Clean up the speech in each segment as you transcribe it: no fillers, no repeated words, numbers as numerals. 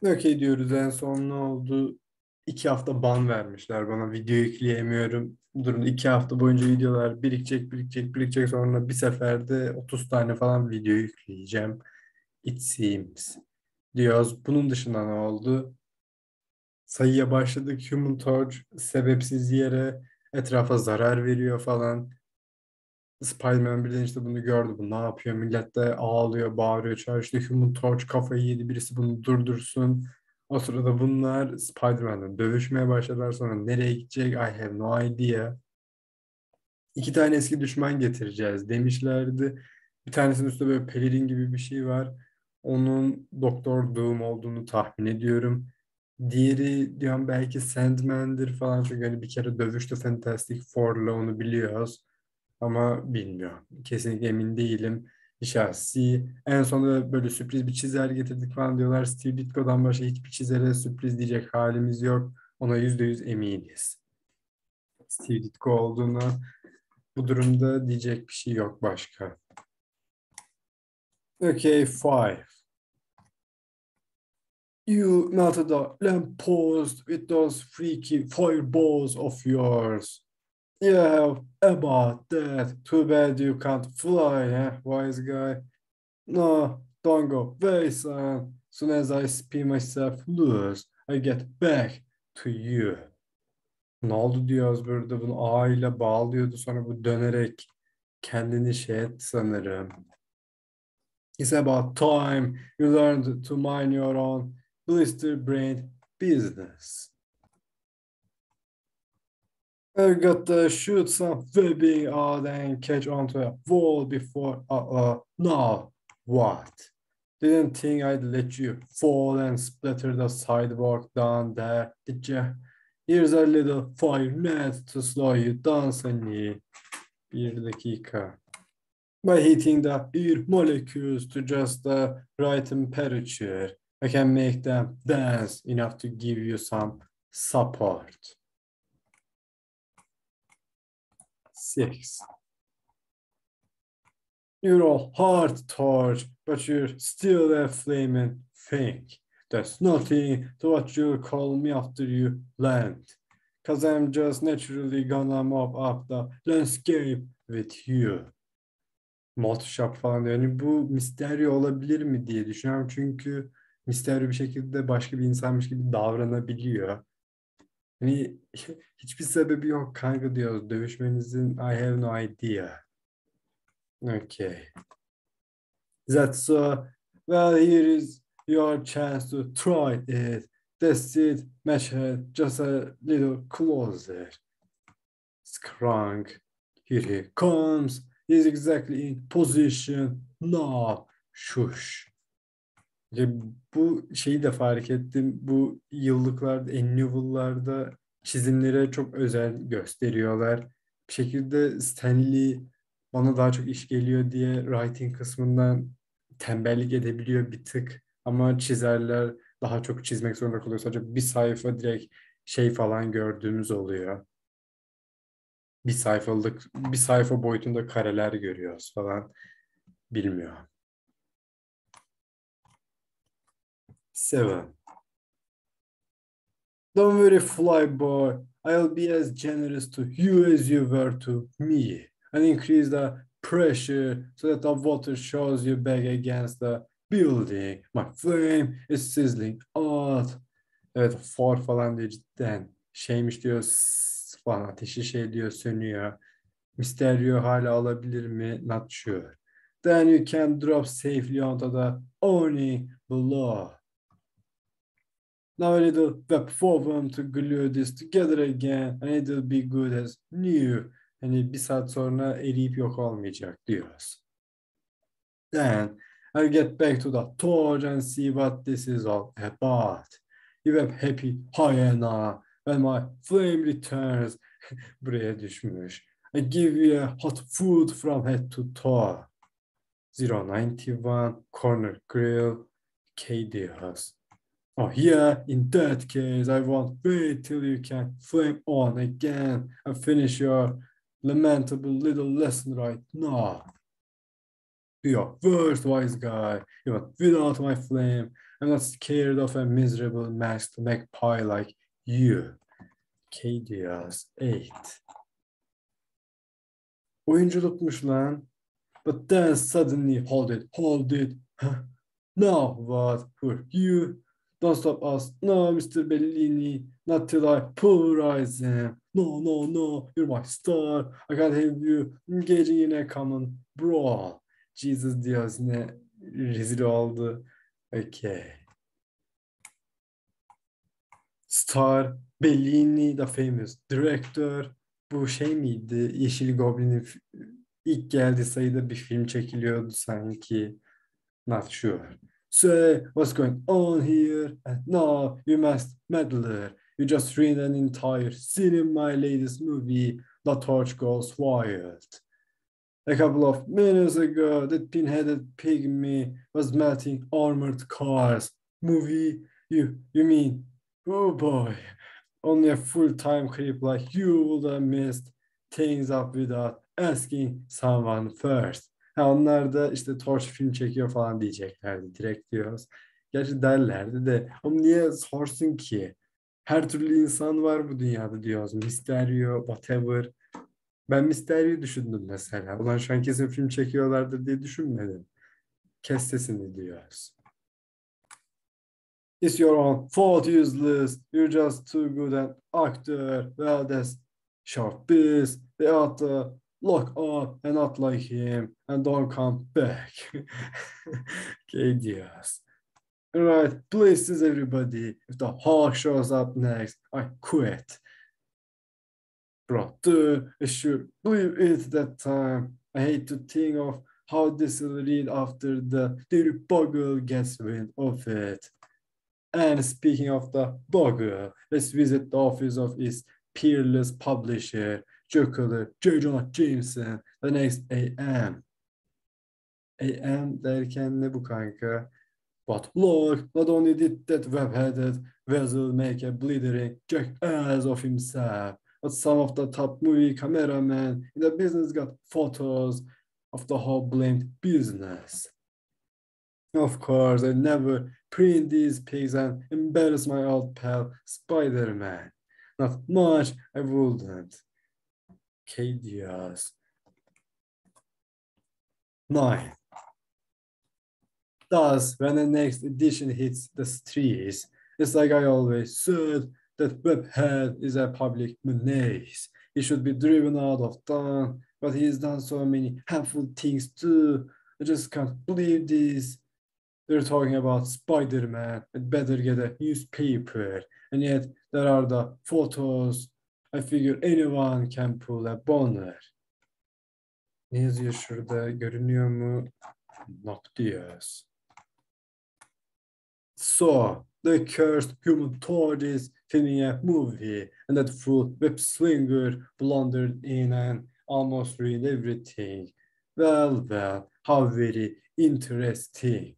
Okey diyoruz, en son ne oldu? 2 hafta ban vermişler bana, video yükleyemiyorum. Bu durumda 2 hafta boyunca videolar birikecek, sonra bir seferde 30 tane falan video yükleyeceğim. It seems diyoruz. Bunun dışında ne oldu? Sayıya başladık. Human Torch sebepsiz yere etrafa zarar veriyor falan. Spider-Man birden işte bunu gördü. Bu ne yapıyor? Millet de ağlıyor, bağırıyor, çağırıyor. İşte Human Torch kafayı yedi. Birisi bunu durdursun. O sırada bunlar Spider-Man'le dövüşmeye başladılar. Sonra nereye gidecek? I have no idea. 2 tane eski düşman getireceğiz demişlerdi. Bir tanesinin üstünde böyle pelerin gibi bir şey var. Onun Doktor Doom olduğunu tahmin ediyorum. Diğeri diyorum belki Sandman'dir falan. Çünkü hani bir kere dövüştü Fantastic Four'la, onu biliyoruz. Ama bilmiyorum. Kesinlikle emin değilim. Şahsi. En sonunda böyle sürpriz bir çizer getirdik falan diyorlar. Steve Ditko'dan başka hiçbir çizere sürpriz diyecek halimiz yok. Ona %100 eminiz. Steve Ditko olduğunu, bu durumda diyecek bir şey yok başka. Okay, five. You melted the lamppost with those freaky fireballs of yours. Yeah, about that. Too bad you can't fly, eh, wise guy? No, don't go away, son. Soon as I spin myself loose, I get back to you. Ne oldu diyoruz burada. Bunu A ile bağlıyordu. Sonra bu dönerek kendini şey etti sanırım. It's about time you learned to mind your own blister-brained business. I got to shoot some webbing out and catch onto a wall before. Now what? Didn't think I'd let you fall and splatter the sidewalk down there, did you? Here's a little fire net to slow you down, Sunny. 1 dakika. By heating the air molecules to just the right temperature, I can make them dance enough to give you some support. 6. You're a hard torch, but you're still a flaming thing. There's nothing to what you'll call me after you land. Cause I'm just naturally gonna mop up the landscape with you. Multishop falan diyor. Yani bu Mysterio olabilir mi diye düşünüyorum. Çünkü Mysterio bir şekilde başka bir insanmış gibi davranabiliyor. Hani hiçbir sebebi yok kanka diyor. Dövüşmenizin I have no idea. Okay. That's so. Well, here is your chance to try it. That's it. Match it just a little closer. Scrunk. Here he comes. He's exactly in position. Now. Shush. Ya bu şeyi de fark ettim. Bu yıllıklarda, annual'larda çizimlere çok özen gösteriyorlar. Bir şekilde Stanley bana daha çok iş geliyor diye writing kısmından tembellik edebiliyor bir tık. Ama çizerler daha çok çizmek zorunda kalıyor. Sadece bir sayfa direkt şey falan gördüğümüz oluyor. Bir sayfa boyutunda kareler görüyoruz falan. Bilmiyorum. 7. Don't worry, fly boy. I'll be as generous to you as you were to me. And increase the pressure so that the water shows you back against the building. My flame is sizzling hot. Evet, for falan diyor cidden. Şeymiş diyor falan, ateşi şey diyor sönüyor. Mysterio hala alabilir mi? Not sure. Then you can drop safely onto the awning below. Now I need to web form to glue this together again and it'll be good as new. Hani bir saat sonra eriyip yok olmayacak diyoruz. Then I'll get back to the torch and see what this is all about. You have happy hyena when my flame returns. Buraya düşmüş. I give you a hot food from head to toe. 091 Corner Grill K diyoruz. Oh yeah, in that case, I won't wait till you can flame on again and finish your lamentable little lesson right now. Be your worst wise guy, even without my flame. I'm not scared of a miserable masked magpie like you. K-Diaz 8. Oyunculukmuş lan. But then suddenly, hold it. Now what for you? Don't stop us. No, Mr. Bellini. Not till I pulverize him. No, no, no. You're my star. I can't have you engaging in a common brawl. Jesus Diaz ne rezil oldu. Okay. Star, Bellini, the famous director. Bu şey miydi? Yeşil Goblin'in ilk geldiği sayıda bir film çekiliyordu sanki. Not sure. So, what's going on here? And now you must meddler. You just ruined an entire scene in my latest movie. The torch goes wild. A couple of minutes ago, that pin-headed pygmy was melting armored cars. Movie? You mean? Oh boy. Only a full-time creep like you would have messed things up without asking someone first. Ha, onlar da işte Torch film çekiyor falan diyeceklerdi. Direkt diyoruz. Gerçi derlerdi de. Ama niye sorsun ki? Her türlü insan var bu dünyada diyoruz. Mysterio, whatever. Ben Mysterio'yu düşündüm mesela. Ulan şu an kesin film çekiyorlardır diye düşünmedim. Kes sesini diyoruz. It's your own fault, useless. You're just too good an actor. Well, that's short biz. They ought to lock up and not like him and don't come back. Okay, diyoruz. All right, please everybody. If the Hawk shows up next, I quit. Bro, dude, I should believe it that time. I hate to think of how this will read after the dirty buggle gets wind of it. And speaking of the buggle, let's visit the office of its peerless publisher, Joker J. Jonah Jameson, the next AM. AM derken ne bu kanka? But look, not only did that web-headed vessel make a blithering jackass of himself, but some of the top movie cameramen in the business got photos of the whole blamed business. Of course, I never print these pics and embarrass my old pal Spider-Man. Not much, I wouldn't. K-Diaz. 9. Thus, when the next edition hits the streets, it's like I always said, that Webhead is a public menace. He should be driven out of town, but he's done so many harmful things too. I just can't believe this. They're talking about Spider-Man. I'd better get a newspaper. And yet, there are the photos. I figure anyone can pull a boner. Ne yazıyor şurada? Görünüyor mu? Not diyoruz. So, the cursed human torch is filming a movie, and that fool web swinger blundered in and almost ruined everything. Well, how very interesting.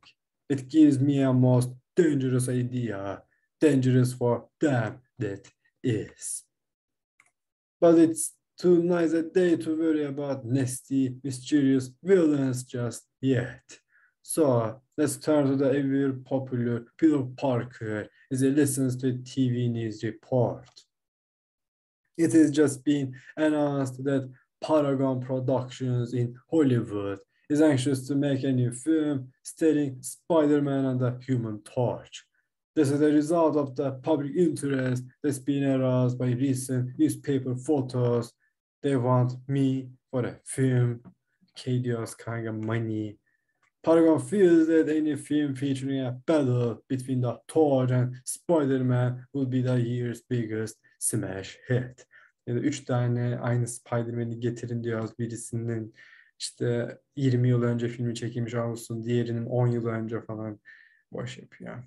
It gives me a most dangerous idea. Dangerous for them, that is. But it's too nice a day to worry about nasty, mysterious villains just yet. So let's turn to the ever popular Peter Parker as he listens to a TV news report. It has just been announced that Paragon Productions in Hollywood is anxious to make a new film starring Spider-Man and the Human Torch. This is a result of the public interest that's been aroused by recent newspaper photos. They want me for a film. KDO's kind of money. Paragon feels that any film featuring a battle between the Torch and Spider-Man will be the year's biggest smash hit. Yani 3 tane aynı Spider-Man'i getirin diyoruz. Birisinin işte 20 yıl önce filmi çekilmiş olsun, diğerinin 10 yıl önce falan boş yapıyor.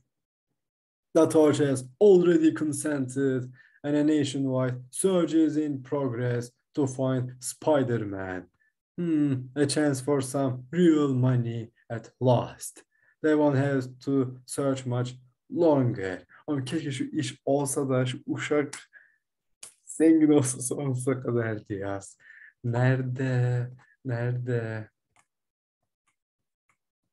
The Torch has already consented and a nationwide search is in progress to find Spider-Man. A chance for some real money at last. They won't have to search much longer. Ama keşke şu iş olsa da şu uşak zengin olsa sonsuza kadar diyaz. Nerede? Nerede?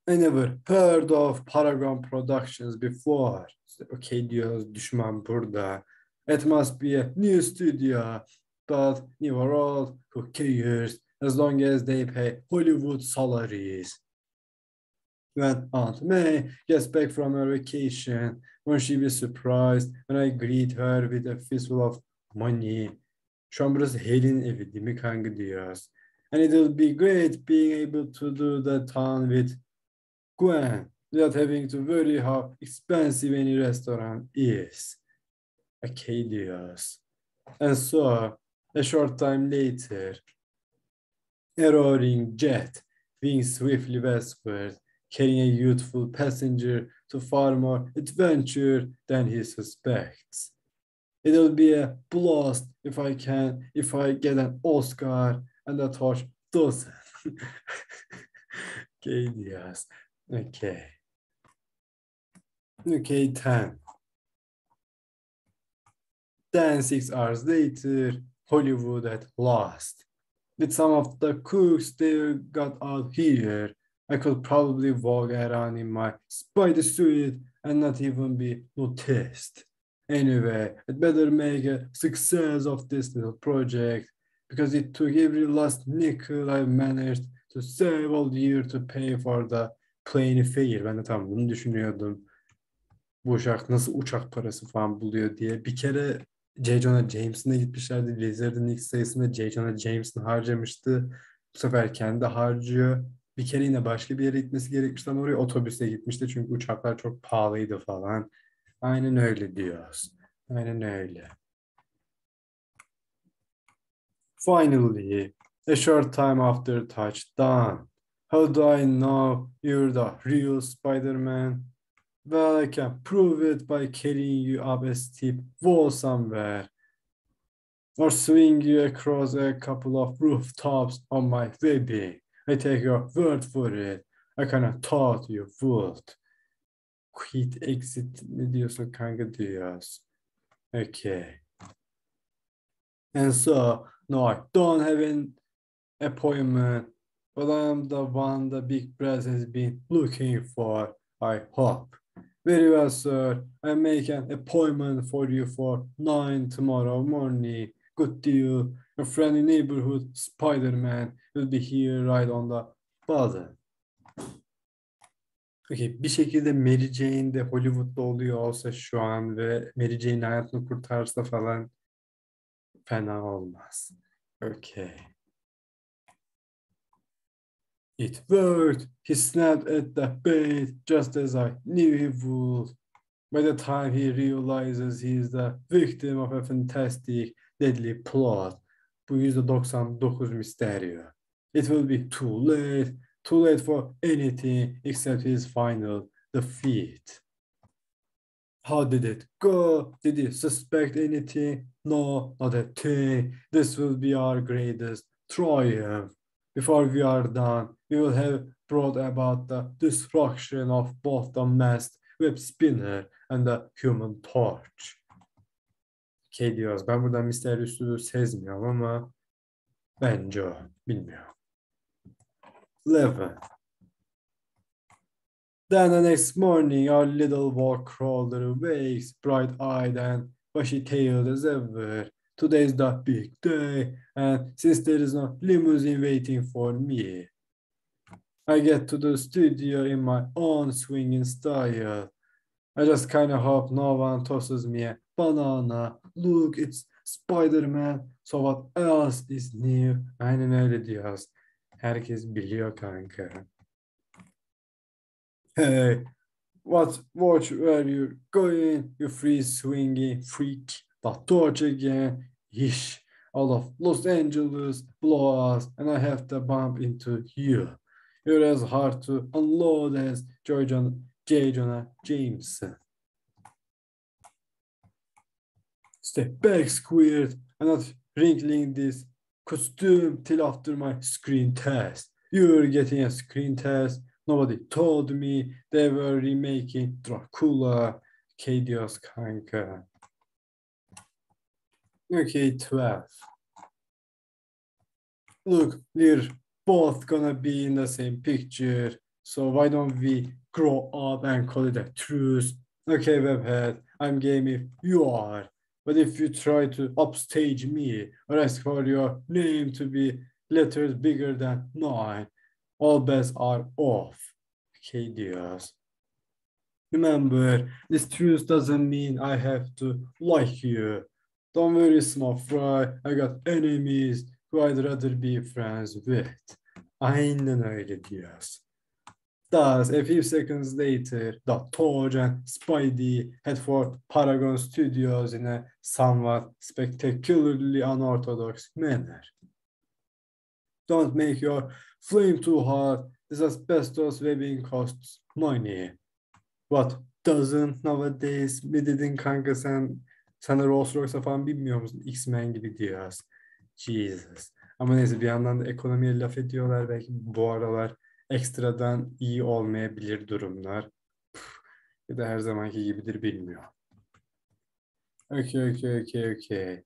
I never heard of Paragon Productions before. İşte, okay diyoruz, düşman burada. It must be a new studio, but new or old, who cares? As long as they pay Hollywood salaries. When Aunt May gets back from her vacation, won't she be surprised when I greet her with a fistful of money? Şu an burası Haley'nin evi değil mi kanka diyoruz. And it'll be great being able to do the town with Gwen without having to worry how expensive any restaurant is. Okay diyoruz. And so, a short time later, a roaring jet wings swiftly westward, carrying a youthful passenger to far more adventure than he suspects. It'll be a blast if I get an Oscar and a torch doesn't. Okay, yes. Okay. Okay, 10. Then 6 hours later, Hollywood at last. With some of the cooks they got out here, I could probably walk around in my spider suit and not even be noticed. Anyway, I'd better make a success of this little project because it took every last nickel I managed to save all year to pay for the plane fare. Ben de tam bunu düşünüyordum. Bu uçak nasıl uçak parası falan buluyor diye. Bir kere J. Jonah Jameson'a gitmişlerdi. Blizzard'ın ilk sayısında J. Jonah Jameson harcamıştı. Bu sefer kendi harcıyor. Bir kere yine başka bir yere gitmesi gerekmişti ama oraya otobüse gitmişti. Çünkü uçaklar çok pahalıydı falan. Aynen öyle diyoruz. Aynen öyle. Finally, a short time after touchdown. How do I know you're the real Spider-Man? Well, I can prove it by carrying you up a steep wall somewhere, or swing you across a couple of rooftops on my baby. I take your word for it. I kind of thought you would. Quit exit ne diyorsun kanka diyoruz. Okay. And so, no, I don't have an appointment, but I'm the one the big press has been looking for, I hope. Very well, sir. I make an appointment for you for 9 tomorrow morning. Good deal. Your friendly neighborhood Spider-Man will be here right on the button. Okay, bir şekilde Mary Jane de Hollywood'da oluyor olsa şu an ve Mary Jane'in hayatını kurtarsa falan fena olmaz. Okay. It worked. He snapped at the bait just as I knew he would. By the time he realizes he is the victim of a fantastic, deadly plot. Bu %99 Mysterio. It will be too late for anything except his final defeat. How did it go? Did he suspect anything? No, not a thing. This will be our greatest triumph. Before we are done, we will have brought about the destruction of both the masked web spinner and the human torch. Okay diyoruz. Ben buradan Mysterio'su sezmiyorum ama bence o. Bilmiyorum. 11. Then the next morning, our little wall crawler wakes, bright-eyed and bushy-tailed as ever. Today's the big day, and since there is no limousine waiting for me, I get to the studio in my own swinging style. I just kind of hope no one tosses me a banana. Look, it's Spider-Man. So what else is new? Aynen öyle diyoruz. Herkes biliyor kanka. Hey, watch where you're going, you free swinging freak. The torch again. Yeesh. All of Los Angeles blows, and I have to bump into you. You're as hard to unload as J. Jonah Jameson. Step back, squirt. I'm not wrinkling this costume till after my screen test. You're getting a screen test. Nobody told me they were remaking Dracula. Kadios kanka. Okay, 12. Look, we're both gonna be in the same picture. So why don't we grow up and call it a truce? Okay, webhead, I'm game if you are. But if you try to upstage me or ask for your name to be letters bigger than mine, all bets are off. Okay, diyoruz. Remember, this truth doesn't mean I have to like you. Don't worry, small fry, I got enemies who I'd rather be friends with. Aynen öyle diyoruz. Thus, a few seconds later, the Torch and Spidey head for Paragon Studios in a somewhat spectacularly unorthodox manner. Don't make your flame too hot. This asbestos webbing costs money. What doesn't nowadays? Mi dedin kanka sen? Sen de Rolls Royce'a falan bilmiyor musun? X-Men gibi diyoruz. Jesus. Ama neyse bir yandan da ekonomiye laf ediyorlar. Belki bu aralar ekstradan iyi olmayabilir durumlar. Ya da her zamanki gibidir bilmiyor. Okay.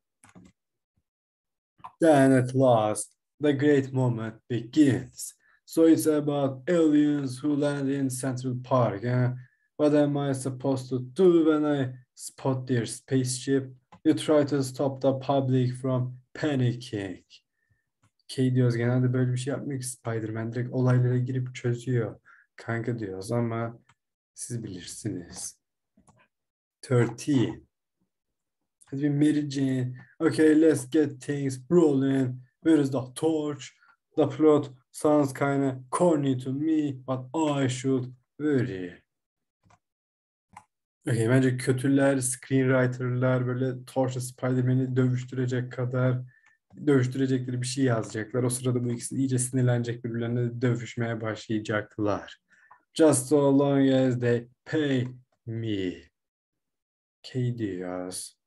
Then at last, the great moment begins. So it's about aliens who land in Central Park. What am I supposed to do when I spot their spaceship? You try to stop the public from panicking. Okay diyoruz, genelde böyle bir şey yapmıyor ki Spider-Man. Direkt olaylara girip çözüyor. Kanka diyoruz ama siz bilirsiniz. 13. Hadi bir Mary Jane. Okay, let's get things rolling. Where is the torch? The plot sounds kinda corny to me, but I should worry. Okay, bence kötüler, screenwriter'lar böyle Torch'la Spider-Man'i dövüştürecekleri bir şey yazacaklar. O sırada bu ikisi iyice sinirlenecek, birbirlerine dövüşmeye başlayacaklar. Just so long as they pay me. Okay diyoruz.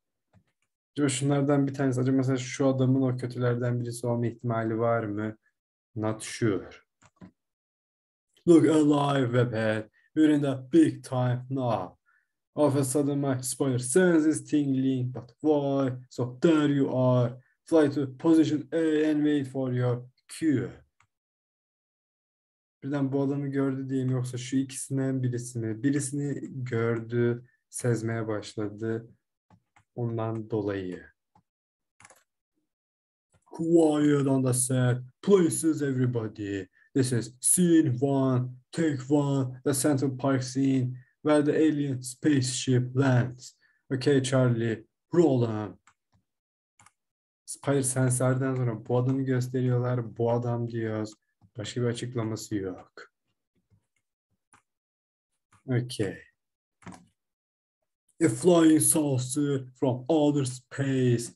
Acaba şunlardan bir tanesi, acaba mesela şu adamın o kötülerden birisi olma ihtimali var mı? Not sure. Look alive, webhead. We're in the big time now. All of a sudden my spoiler sense is tingling, but why? So there you are. Fly to position A and wait for your cue. Birden bu adamı gördü diyeyim, yoksa şu ikisinden birisi mi? Birisini gördü, sezmeye başladı. Ondan dolayı. Quiet on the set. Places everybody. This is scene 1, take 1, the Central Park scene where the alien spaceship lands. Okay Charlie, roll on. Spider Sense'lerden sonra bu adamı gösteriyorlar. Bu adam diyoruz. Başka bir açıklaması yok. Okay. A flying saucer from outer space.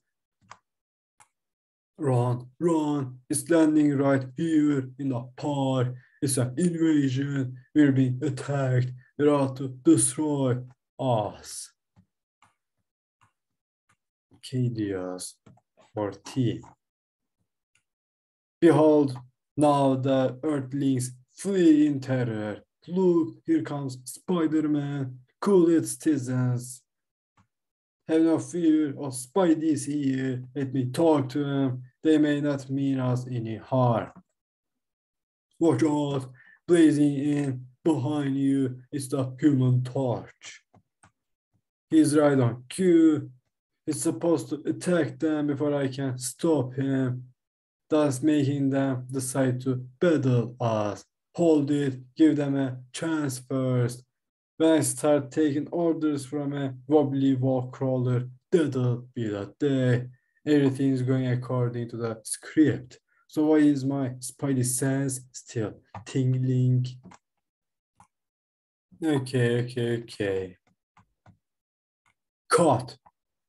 Run. It's landing right here in the park. It's an invasion. We're being attacked. They're out to destroy us. Okay diyoruz. 14. Behold, now the Earthlings flee in terror. Look, here comes Spider-Man. Cool it, citizens. Have no fear, or Spidey's here. Let me talk to them. They may not mean us any harm. Watch out, blazing in behind you is the Human Torch. He's right on cue. He's supposed to attack them before I can stop him, thus making them decide to battle us. Hold it, give them a chance first. When I start taking orders from a wobbly wall crawler, that'll be the day. Everything's going according to the script. So why is my spidey sense still tingling? Okay. Cut.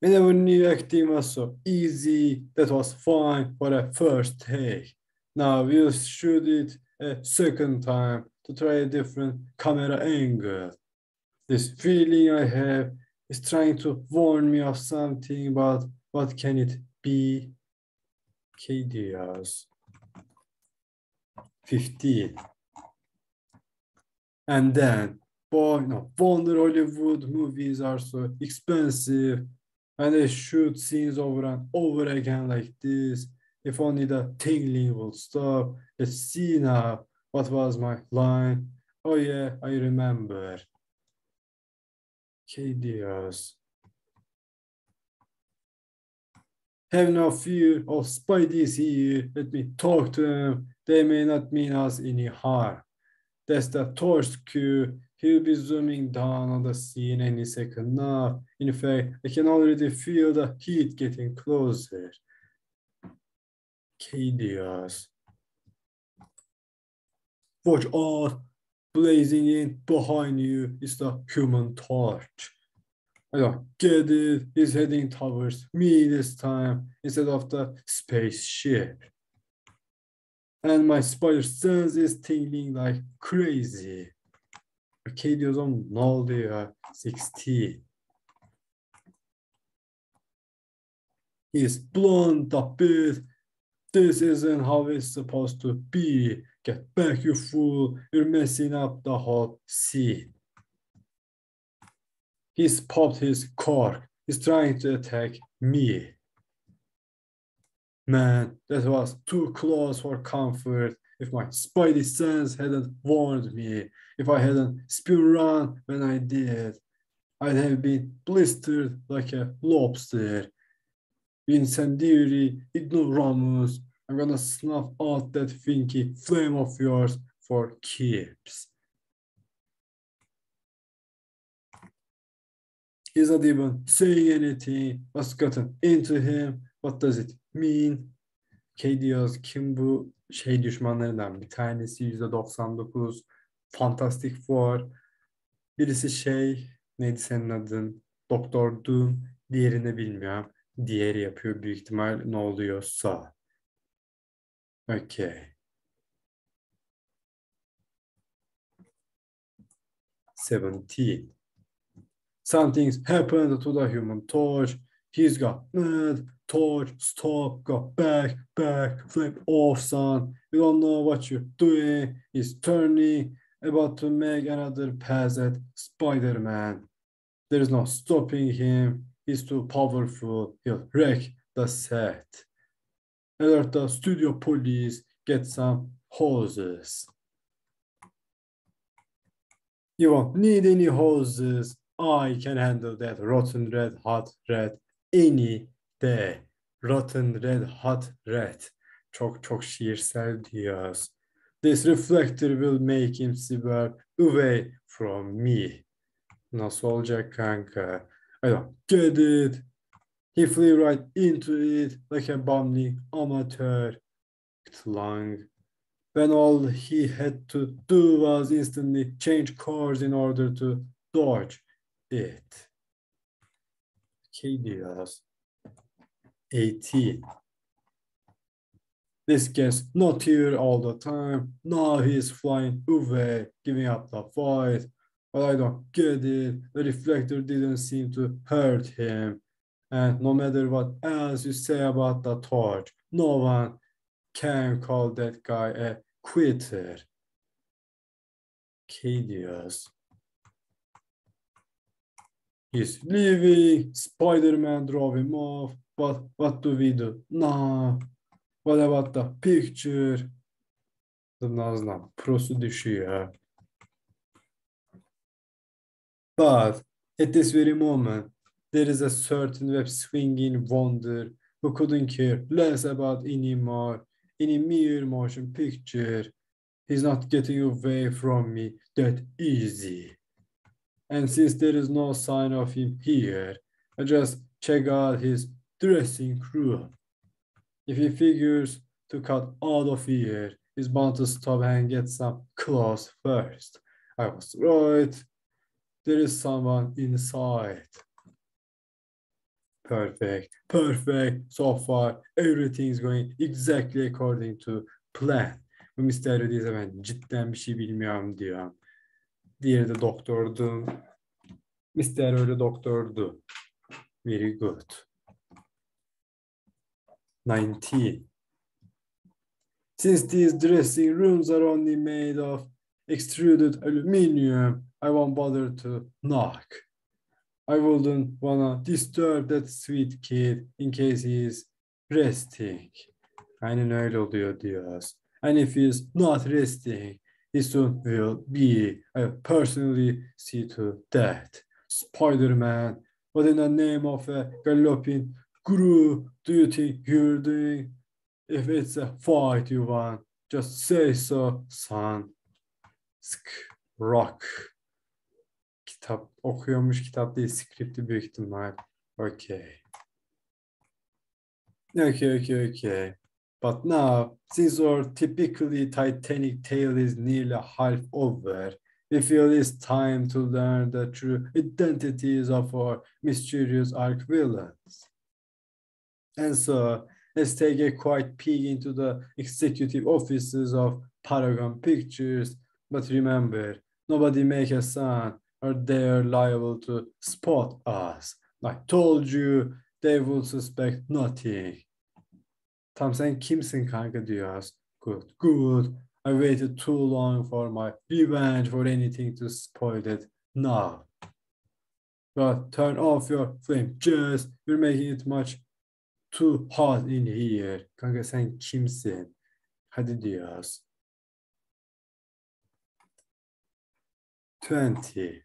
I never knew acting was so easy. That was fine for a first take. Now we'll shoot it a second time to try a different camera angle. This feeling I have is trying to warn me of something, but what can it be? Okay diyoruz. 15. And then, wonder Hollywood movies are so expensive, and they shoot scenes over and over again like this. If only the tingling will stop. Let's see now. What was my line? Oh yeah, I remember. Okay diyoruz. Have no fear of Spidey's here. Let me talk to them. They may not mean us any harm. That's the torch cue. He'll be zooming down on the scene any second now. In fact, I can already feel the heat getting closer. Okay diyoruz. Watch out. Blazing in behind you is the human torch. I don't get it. He's heading towards me this time instead of the spaceship. And my spider sense is tingling like crazy. Okay diyoruz ama ne oldu ya? 16. He's blown the bit. This isn't how it's supposed to be. Get back, you fool. You're messing up the whole scene. He's popped his cork. He's trying to attack me. Man, that was too close for comfort. If my spidey sense hadn't warned me, if I hadn't spun around when I did, I'd have been blistered like a lobster. Incendiary ignoramus. I'm gonna snuff out that finky flame of yours for keeps. He's not even saying anything. What's gotten into him? What does it mean? Diyoruz, kim bu şey düşmanlarından bir tanesi %99 Fantastic Four. Birisi şey neydi senin adın? Doktor Doom. Diğerini bilmiyorum. Diğeri yapıyor büyük ihtimal ne oluyorsa. Okay. 17. Something's happened to the human torch. He's got mad. Torch, stop, go back, flip off, son. You don't know what you're doing. He's turning, about to make another pass at Spider-Man. There is no stopping him. He's too powerful. He'll wreck the set. Alert the studio police. Get some hoses. You won't need any hoses. I can handle that rotten red hot red any day. Rotten red hot red. Çok çok şiirsel diyoruz. This reflector will make him swerve away from me. Nasıl olacak kanka? I don't get it. He flew right into it like a bumbling amateur. Clung. When all he had to do was instantly change course in order to dodge it. diyoruz. 18. This guy's not here all the time. Now he's flying away, giving up the fight. But I don't get it. The reflector didn't seem to hurt him. And no matter what else you say about the torch, no one can call that guy a quitter. diyoruz. He's leaving. Spider-Man drove him off. But what do we do now? What about the picture? Nazlan prosu düşüyor. But at this very moment, there is a certain web-swinging wonder who couldn't care less about any mere motion picture. He's not getting away from me that easy. And since there is no sign of him here, I just check out his dressing room. If he figures to cut out of here, he's bound to stop and get some clothes first. I was right. There is someone inside. Perfect. So far, everything's going exactly according to plan. Bu Mysterio değilse ben cidden bir şey bilmiyorum diyor. Diğeri de doktordu. Mysterio ile doktordu. Very good. 19. Since these dressing rooms are only made of extruded aluminum, I won't bother to knock. I wouldn't wanna disturb that sweet kid in case he's resting. Aynen öyle oluyor diyoruz. And if he's not resting, He soon will be. I personally see to that. Spider-Man, what in the name of a galloping guru do you think you're doing? If it's a fight you want, just say so, son. Rock. Kitap okuyormuş, kitap değil, skripti büyük ihtimal. Okay. Okay. But now, since our typically Titanic tale is nearly half over, we feel it's time to learn the true identities of our mysterious arch villains. And so, let's take a quiet peek into the executive offices of Paragon Pictures. But remember, nobody make a sound or they're liable to spot us. I told you, they will suspect nothing. Tam sen kimsin kanka diyoruz. Good. I waited too long for my revenge for anything to spoil it now. But turn off your flame just. You're making it much too hot in here. Kanka sen kimsin? Hadi diyoruz. 20.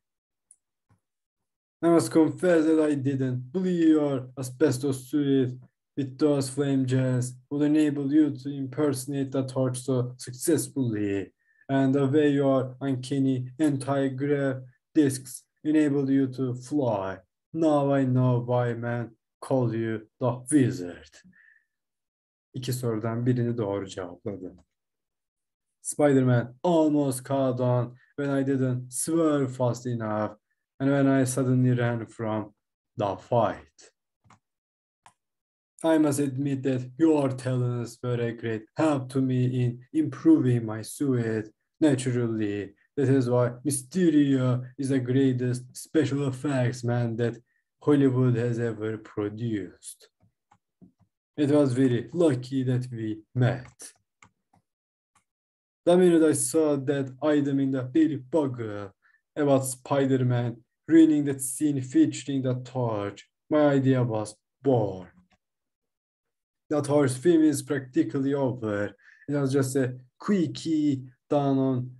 I must confess that I didn't believe your asbestos suit with those flame jets would enable you to impersonate the torch so successfully, and the way your uncanny anti-grav discs enabled you to fly. Now I know why men call you the wizard. İki sorudan birini doğru cevapladı. Spider-Man almost caught on when I didn't swerve fast enough and when I suddenly ran from the fight. I must admit that your talents were a great help to me in improving my suit. Naturally, that is why Mysterio is the greatest special effects man that Hollywood has ever produced. It was very lucky that we met. The minute I saw that item in the Daily Bugle about Spider-Man ruining that scene featuring the torch, my idea was born. The torch film is practically over. It was just a quickie done on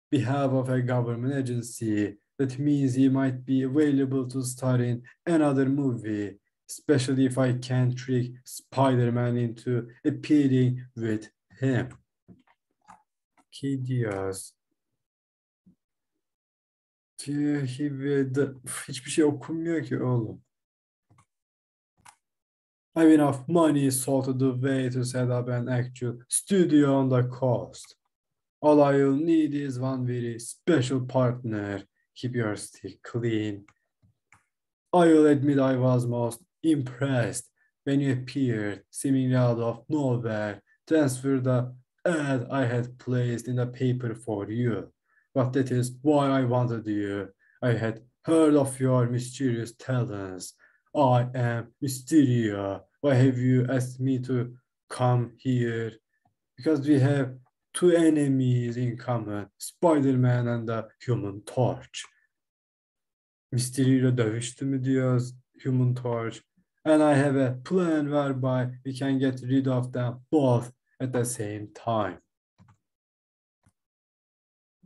behalf of a government agency. That means he might be available to star in another movie, especially if I can trick Spider-Man into appearing with him. Diyoruz. Hiçbir şey okunmuyor ki oğlum. I have enough money salted away to set up an actual studio on the coast. All I'll need is one very special partner. Keep your stick clean. I'll admit I was most impressed when you appeared, seemingly out of nowhere, to answer the ad I had placed in the paper for you. But that is why I wanted you. I had heard of your mysterious talents. I am Mysterio. Why have you asked me to come here? Because we have two enemies in common, Spider-Man and the Human Torch. Mysterio dövüştü mü diyoruz, Human Torch. And I have a plan whereby we can get rid of them both at the same time.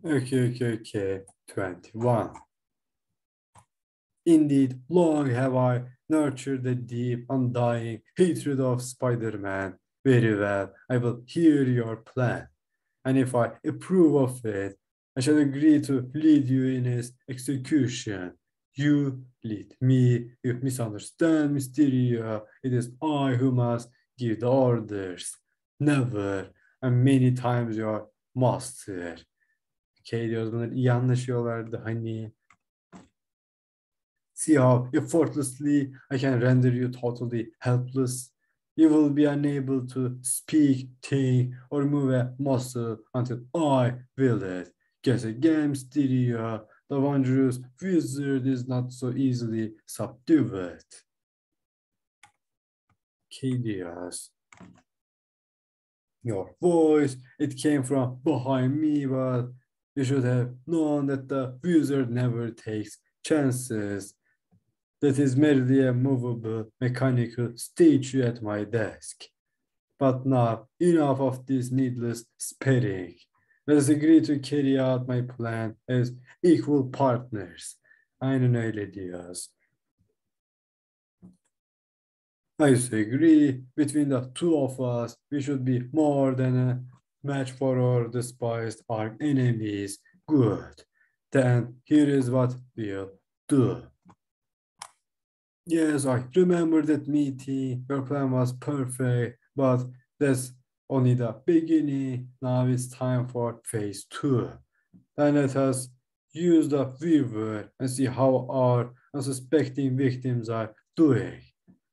Okay. 21. Indeed, long have I nurtured the deep, undying hatred of Spider-Man. Very well, I will hear your plan. And if I approve of it, I shall agree to lead you in his execution. You lead me. You misunderstand, Mysterio. It is I who must give the orders. Never, and many times your master. Okay diyoruz, bunlar iyi anlaşıyorlardı hani. See how effortlessly I can render you totally helpless. You will be unable to speak, think, or move a muscle until I will it. Guess again, Mysterio, the wondrous wizard is not so easily subdued. Chaos. Your voice, it came from behind me, but you should have known that the wizard never takes chances. That is merely a movable mechanical statue at my desk. But now, enough of this needless sparring. Let's agree to carry out my plan as equal partners. Aynen öyle diyoruz. I agree between the two of us, we should be more than a match for our despised our enemies. Good. Then here is what we'll do. Yes, I remember that meeting. Your plan was perfect, but that's only the beginning. Now it's time for phase 2. Then let us use the viewer and see how our unsuspecting victims are doing.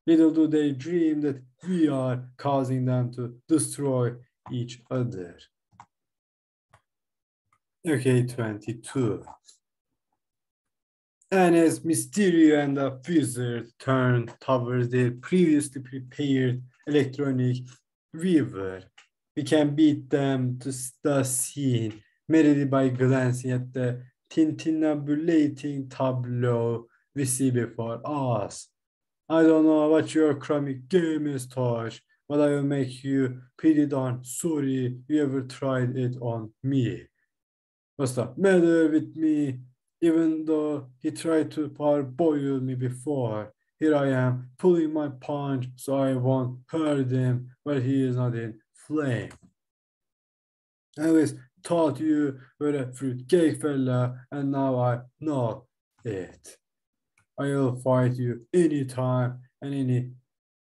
Little do they dream that we are causing them to destroy each other. Okay, 22. And as Mysterio and the wizard turn towards their previously prepared electronic viewer, we can beat them to the scene, merely by glancing at the tintinnabulating tableau we see before us. I don't know what your chronic game is, Tosh, but I will make you pretty darn sorry you ever tried it on me. What's the matter with me? Even though he tried to parboil me before, here I am pulling my punch so I won't hurt him, but he is not in flame. I always thought you were a fruitcake fella, and now I know it. I will fight you anytime and any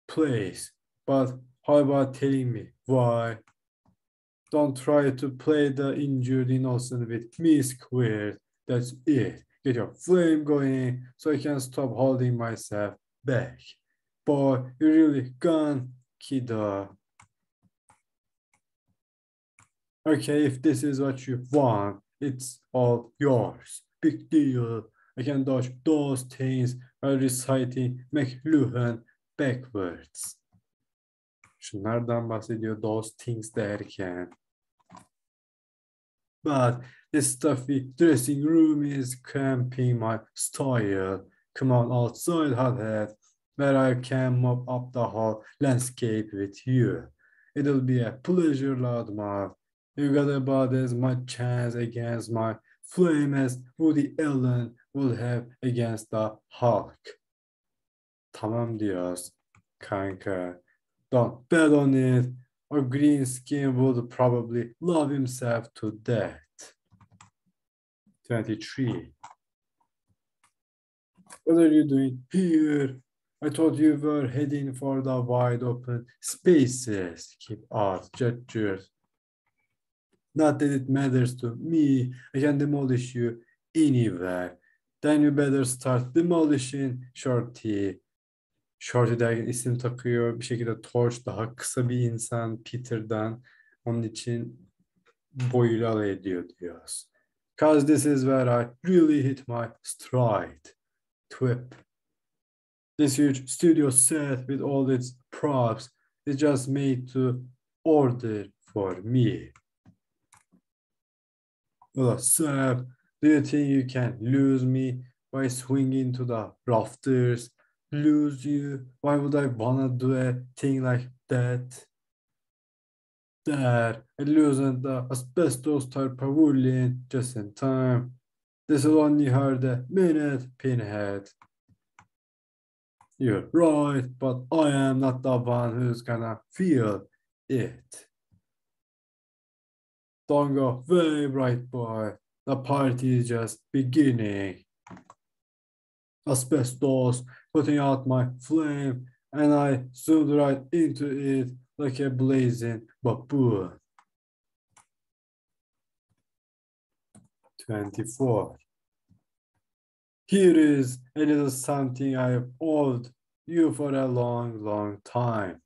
place. But how about telling me why? Don't try to play the injured innocent with me squared. That's it. Get your flame going so I can stop holding myself back. Boy, you really gone, kiddo. Okay, if this is what you want, it's all yours. Big deal. I can dodge those things while reciting McLuhan backwards. Şunlardan bahsediyor those things derken. But this stuffy dressing room is cramping my style. Come on outside, hothead, where I can mop up the whole landscape with you. It'll be a pleasure, loudmouth. You got about as much chance against my flame as Woody Allen would have against the Hulk. Tamam diyoruz kanka. Don't bet on it, or green skin would probably love himself to death. 23. What are you doing here? I thought you were heading for the wide open spaces. Keep out, gestures. Not that it matters to me. I can demolish you anywhere. Then you better start demolishing Shorty. Shorty derken isim takıyor. Bir şekilde Torch daha kısa bir insan Peter'dan. Onun için boyuyla alay ediyor diyoruz. Cause this is where I really hit my stride. Twip. This huge studio set with all its props is just made to order for me. What's up? Do you think you can lose me by swinging to the rafters? Lose you? Why would I wanna do a thing like that? There, I loosened the asbestos tarpaulin just in time. This will only hurt a minute, Pinhead. You're right, but I am not the one who's gonna feel it. Don't go away, bright boy. The party is just beginning. Asbestos putting out my flame, and I zoomed right into it like a blazing baboon. 24. Here is a little something I've owed you for a long, long time.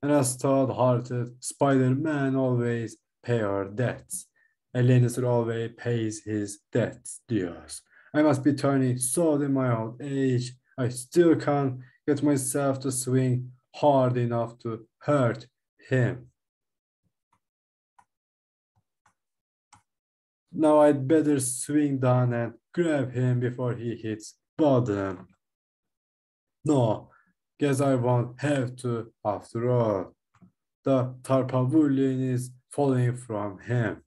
And as stout-hearted Spider-Man always pay our debts. A Lannister always pays his debts diyoruz. I must be turning sold in my old age. I still can't get myself to swing hard enough to hurt him. Now I'd better swing down and grab him before he hits bottom. No, guess I won't have to after all. The tarpaulin is falling from him.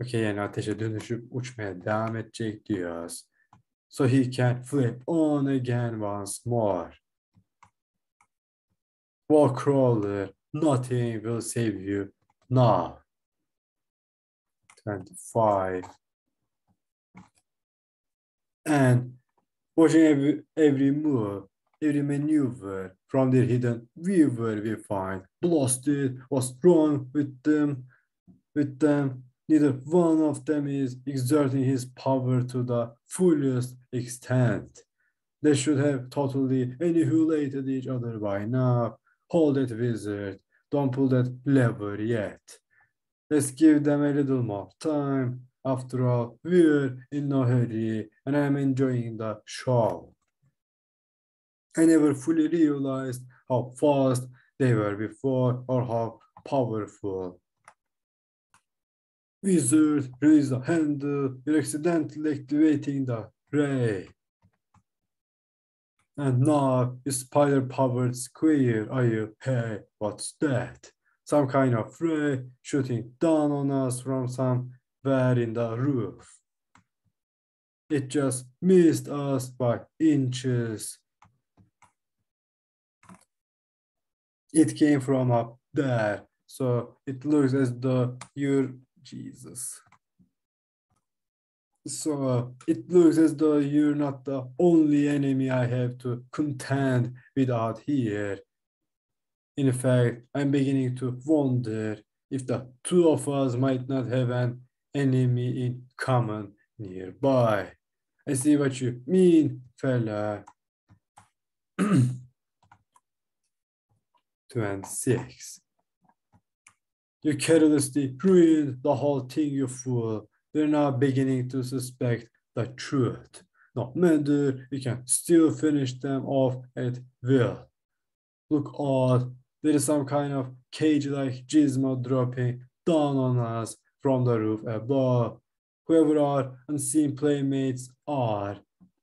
Okay, yani ateşe dönüşüp uçmaya devam edecek diyoruz. So he can flip on again once more. Wall crawler, nothing will save you now. 25. And watching every move, every maneuver from their hidden viewer we find. Blasted, what's wrong with them? Neither one of them is exerting his power to the fullest extent. They should have totally annihilated each other by now. Hold that wizard. Don't pull that lever yet. Let's give them a little more time. After all, we're in no hurry and I'm enjoying the show. I never fully realized how fast they were before or how powerful. Wizard, raise the handle. You're accidentally activating the ray. And now a spider-powered square. Are you? Hey, what's that? Some kind of ray shooting down on us from somewhere in the roof. It just missed us by inches. It came from up there, so it looks as though you're Jesus. So it looks as though you're not the only enemy I have to contend with out here. In fact, I'm beginning to wonder if the two of us might not have an enemy in common nearby. I see what you mean, fella. 26. You carelessly ruined the whole thing, you fool. They're now beginning to suspect the truth. No matter, you can still finish them off at will. Look odd. There is some kind of cage-like gizmo dropping down on us from the roof above. Whoever our unseen playmates are,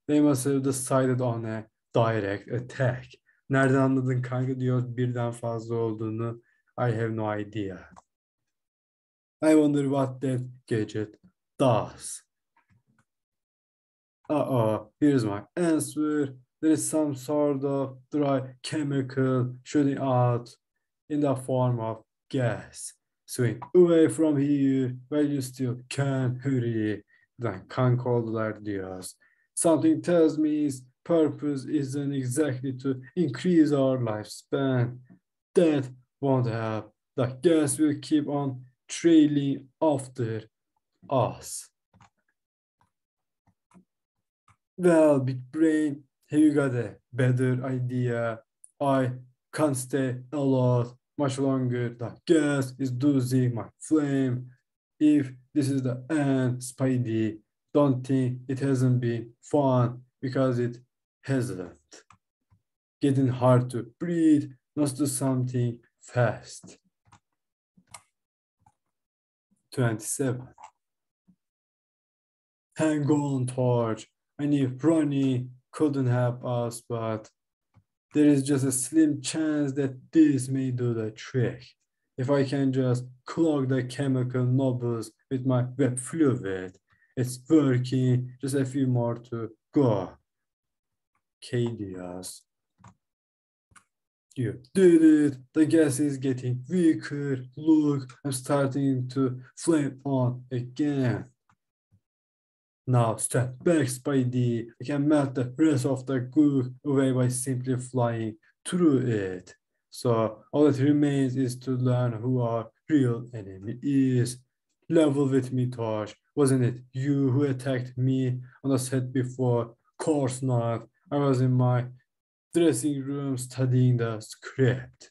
they must have decided on a direct attack. Nereden anladın kanka diyor birden fazla olduğunu. I have no idea. I wonder what that gadget does. Here's my answer. There is some sort of dry chemical shooting out in the form of gas. Swing away from here while you still can. Hurry. Then kanka oldular diyoruz. Something tells me its purpose isn't exactly to increase our lifespan. That won't help. The gas will keep on trailing after us. Well, big brain, have you got a better idea? I can't stay a lot much longer. The gas is losing my flame. If this is the end, Spidey, don't think it hasn't been fun because it hasn't. Getting hard to breathe, must do something fast. 27. Hang on, Torch. I knew Ronnie couldn't help us, but there is just a slim chance that this may do the trick. If I can just clog the chemical nobles with my web fluid, it's working. Just a few more to go. Kadias. You did it. The gas is getting weaker. Look, I'm starting to flame on again. Now step back, Spidey. I can melt the rest of the goo away by simply flying through it. So all that remains is to learn who our real enemy is. Level with me, Tosh. Wasn't it you who attacked me on the set before? Course not. I was in my dressing room studying the script.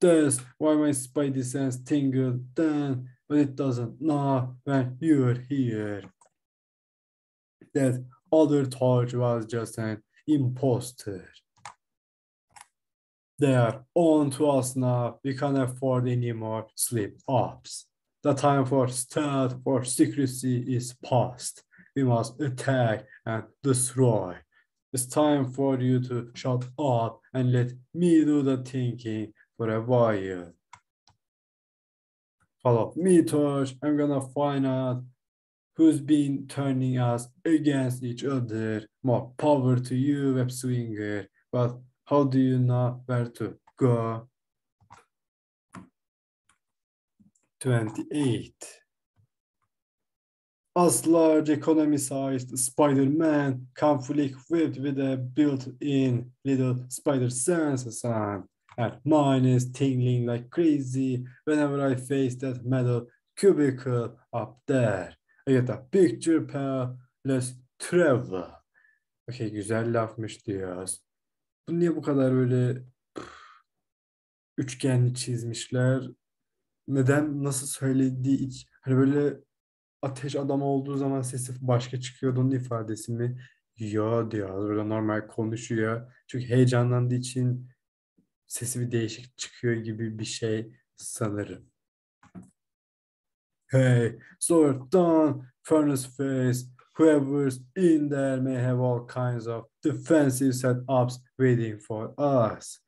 That's why my Spidey sense tingled then, but it doesn't now when you're here. That other Torch was just an imposter. They are on to us now. We can't afford any more slip-ups. The time for stealth, for secrecy is past. We must attack and destroy. It's time for you to shut up and let me do the thinking for a while. Follow me, Torch. I'm gonna find out who's been turning us against each other. More power to you, web swinger. But how do you know where to go? 28. As large economy-sized Spider-Man conflict with a built-in little spider sense and mine is tingling like crazy whenever I face that metal cubicle up there. I get a picture, pal. Let's travel. Okay, güzel lafmış diyoruz. Bu niye bu kadar böyle üçgenli çizmişler? Neden, nasıl söylediği hani böyle ateş adam olduğu zaman sesi başka çıkıyordu, onun ifadesi mi? Ya diyor. Burada normal konuşuyor. Çünkü heyecanlandığı için sesi bir değişik çıkıyor gibi bir şey sanırım. Hey, slow down, furnace face. Whoever's in there may have all kinds of defensive setups waiting for us.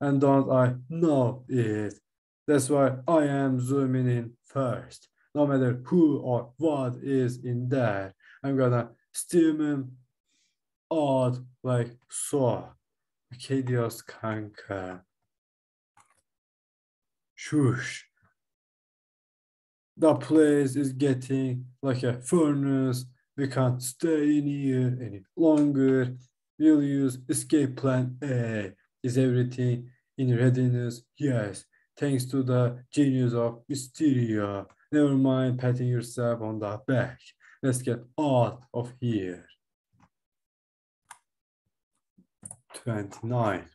And don't I know it? That's why I am zooming in first. No matter who or what is in there, I'm gonna steam him out like so. Okay diyoruz kanka. Shush. The place is getting like a furnace. We can't stay in here any longer. We'll use escape plan A. Is everything in readiness? Yes. Thanks to the genius of Mysterio. Never mind patting yourself on the back. Let's get out of here. 29.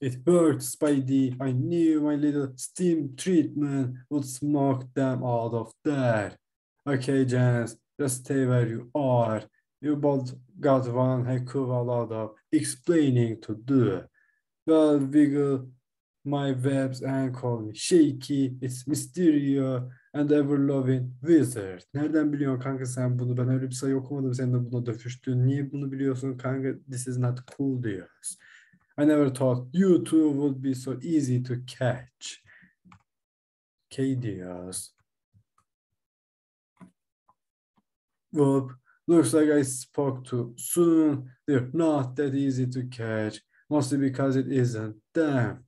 It worked, Spidey. I knew my little steam treatment would smoke them out of there. Okay, Janice, just stay where you are. You both got one heck of a lot of explaining to do. Well, wiggle my webs and call me Shaky. It's Mysterio and ever-loving wizard. Nereden biliyorsun kanka sen bunu? Ben öyle bir sayı okumadım senin de buna döküştüğün. Niye bunu biliyorsun kanka? This is not cool diyoruz. I never thought you two would be so easy to catch. Okay diyoruz. Whoop. Looks like I spoke too soon. They're not that easy to catch. Mostly because it isn't them.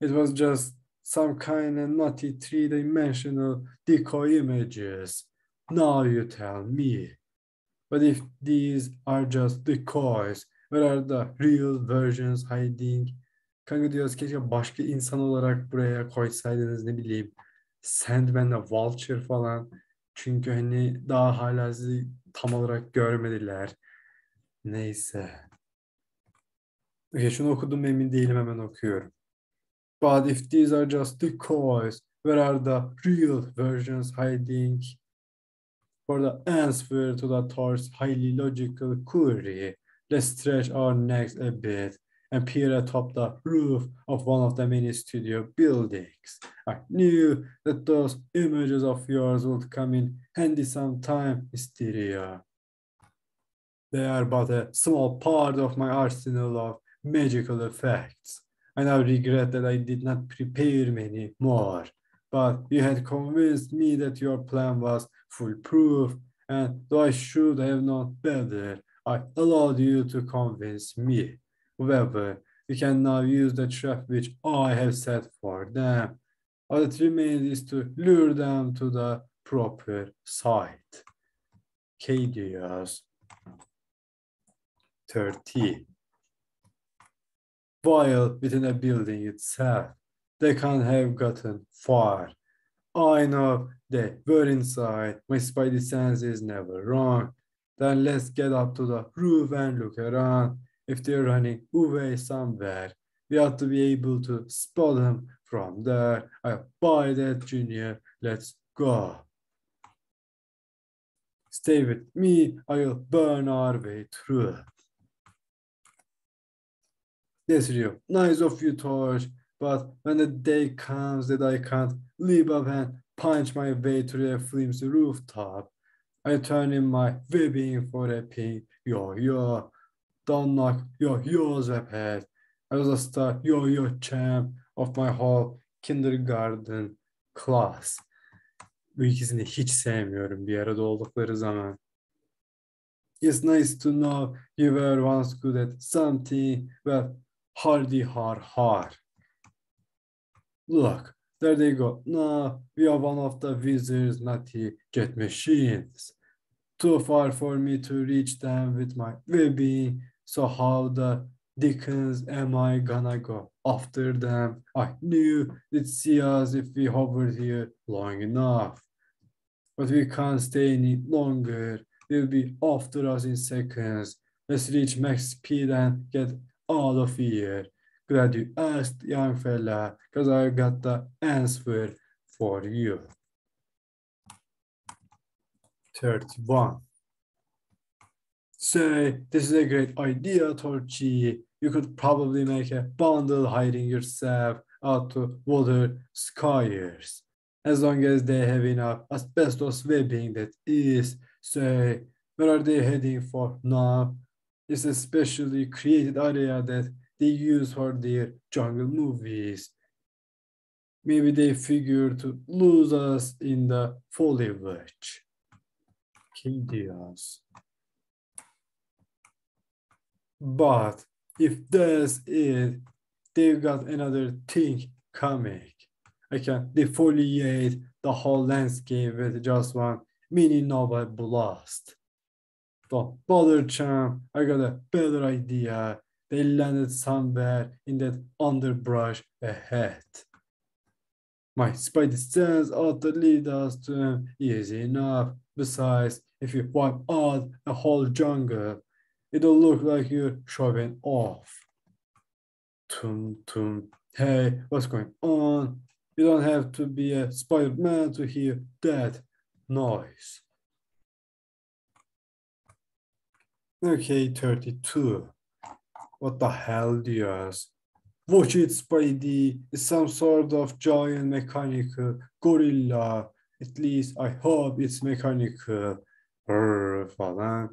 It was just some kind of naughty three-dimensional decoy images. Now you tell me. But if these are just decoys, where are the real versions hiding? Kanka diyoruz keşke başka insan olarak buraya koysaydınız, ne bileyim. Sandman'la Vulture falan. Çünkü hani daha hala sizi tam olarak görmediler. Neyse. Okay, şunu okudum emin değilim, hemen okuyorum. But if these are just decoys, where are the real versions hiding? For the answer to the Thor's highly logical query, let's stretch our necks a bit and peer atop the roof of one of the many studio buildings. I knew that those images of yours would come in handy sometime, Mysterio. They are but a small part of my arsenal of magical effects. I now regret that I did not prepare many more. But you had convinced me that your plan was foolproof, and though I should have known better, I allowed you to convince me. However, we can now use the trap which I have set for them. All that remains is to lure them to the proper site. K diyoruz. 30. While within a building itself, they can't have gotten far. I know they were inside. My spidey sense is never wrong. Then let's get up to the roof and look around. If they're running away somewhere, we ought to be able to spot them from there. I'll buy that, Junior. Let's go. Stay with me. I'll burn our way through. Yes, Rio. Nice of you, Torch. But when the day comes that I can't leap up and punch my way to the flimsy rooftop, I turn in my webbing for a pink yo-yo. Don't knock yo-yo's ahead. I was a star yo-yo champ of my whole kindergarten class. Bu ikisini hiç sevmiyorum bir arada oldukları zaman. It's nice to know you were once good at something. Well, hardy har. Look, there they go. Now we are one of the wizard's naughty jet machines. Too far for me to reach them with my webbing. So how the dickens am I gonna go after them? I knew they'd see us if we hovered here long enough. But we can't stay any longer. They'll be after us in seconds. Let's reach max speed and get out of here. Glad you asked, young fella, because I got the answer for you. 31. Say, this is a great idea, Torchy. You could probably make a bundle hiding yourself out to water skiers. As long as they have enough asbestos webbing, that is. Say, where are they heading for now? It's a specially created area that they use for their jungle movies. Maybe they figure to lose us in the foliage. Kim diyoruz? But if that's it, they've got another thing coming. I can defoliate the whole landscape with just one mini novel blast. Don't bother, champ. I got a better idea. They landed somewhere in that underbrush ahead. My spidey sense ought to lead us to them easy enough. Besides, if you wipe out a whole jungle, it'll look like you're showing off. Tum tum. Hey, what's going on? You don't have to be a Spider-Man to hear that noise. Okay, 32. What the hell do you ask? Watch it, Spidey. It's some sort of giant mechanical gorilla. At least I hope it's mechanical. Falan.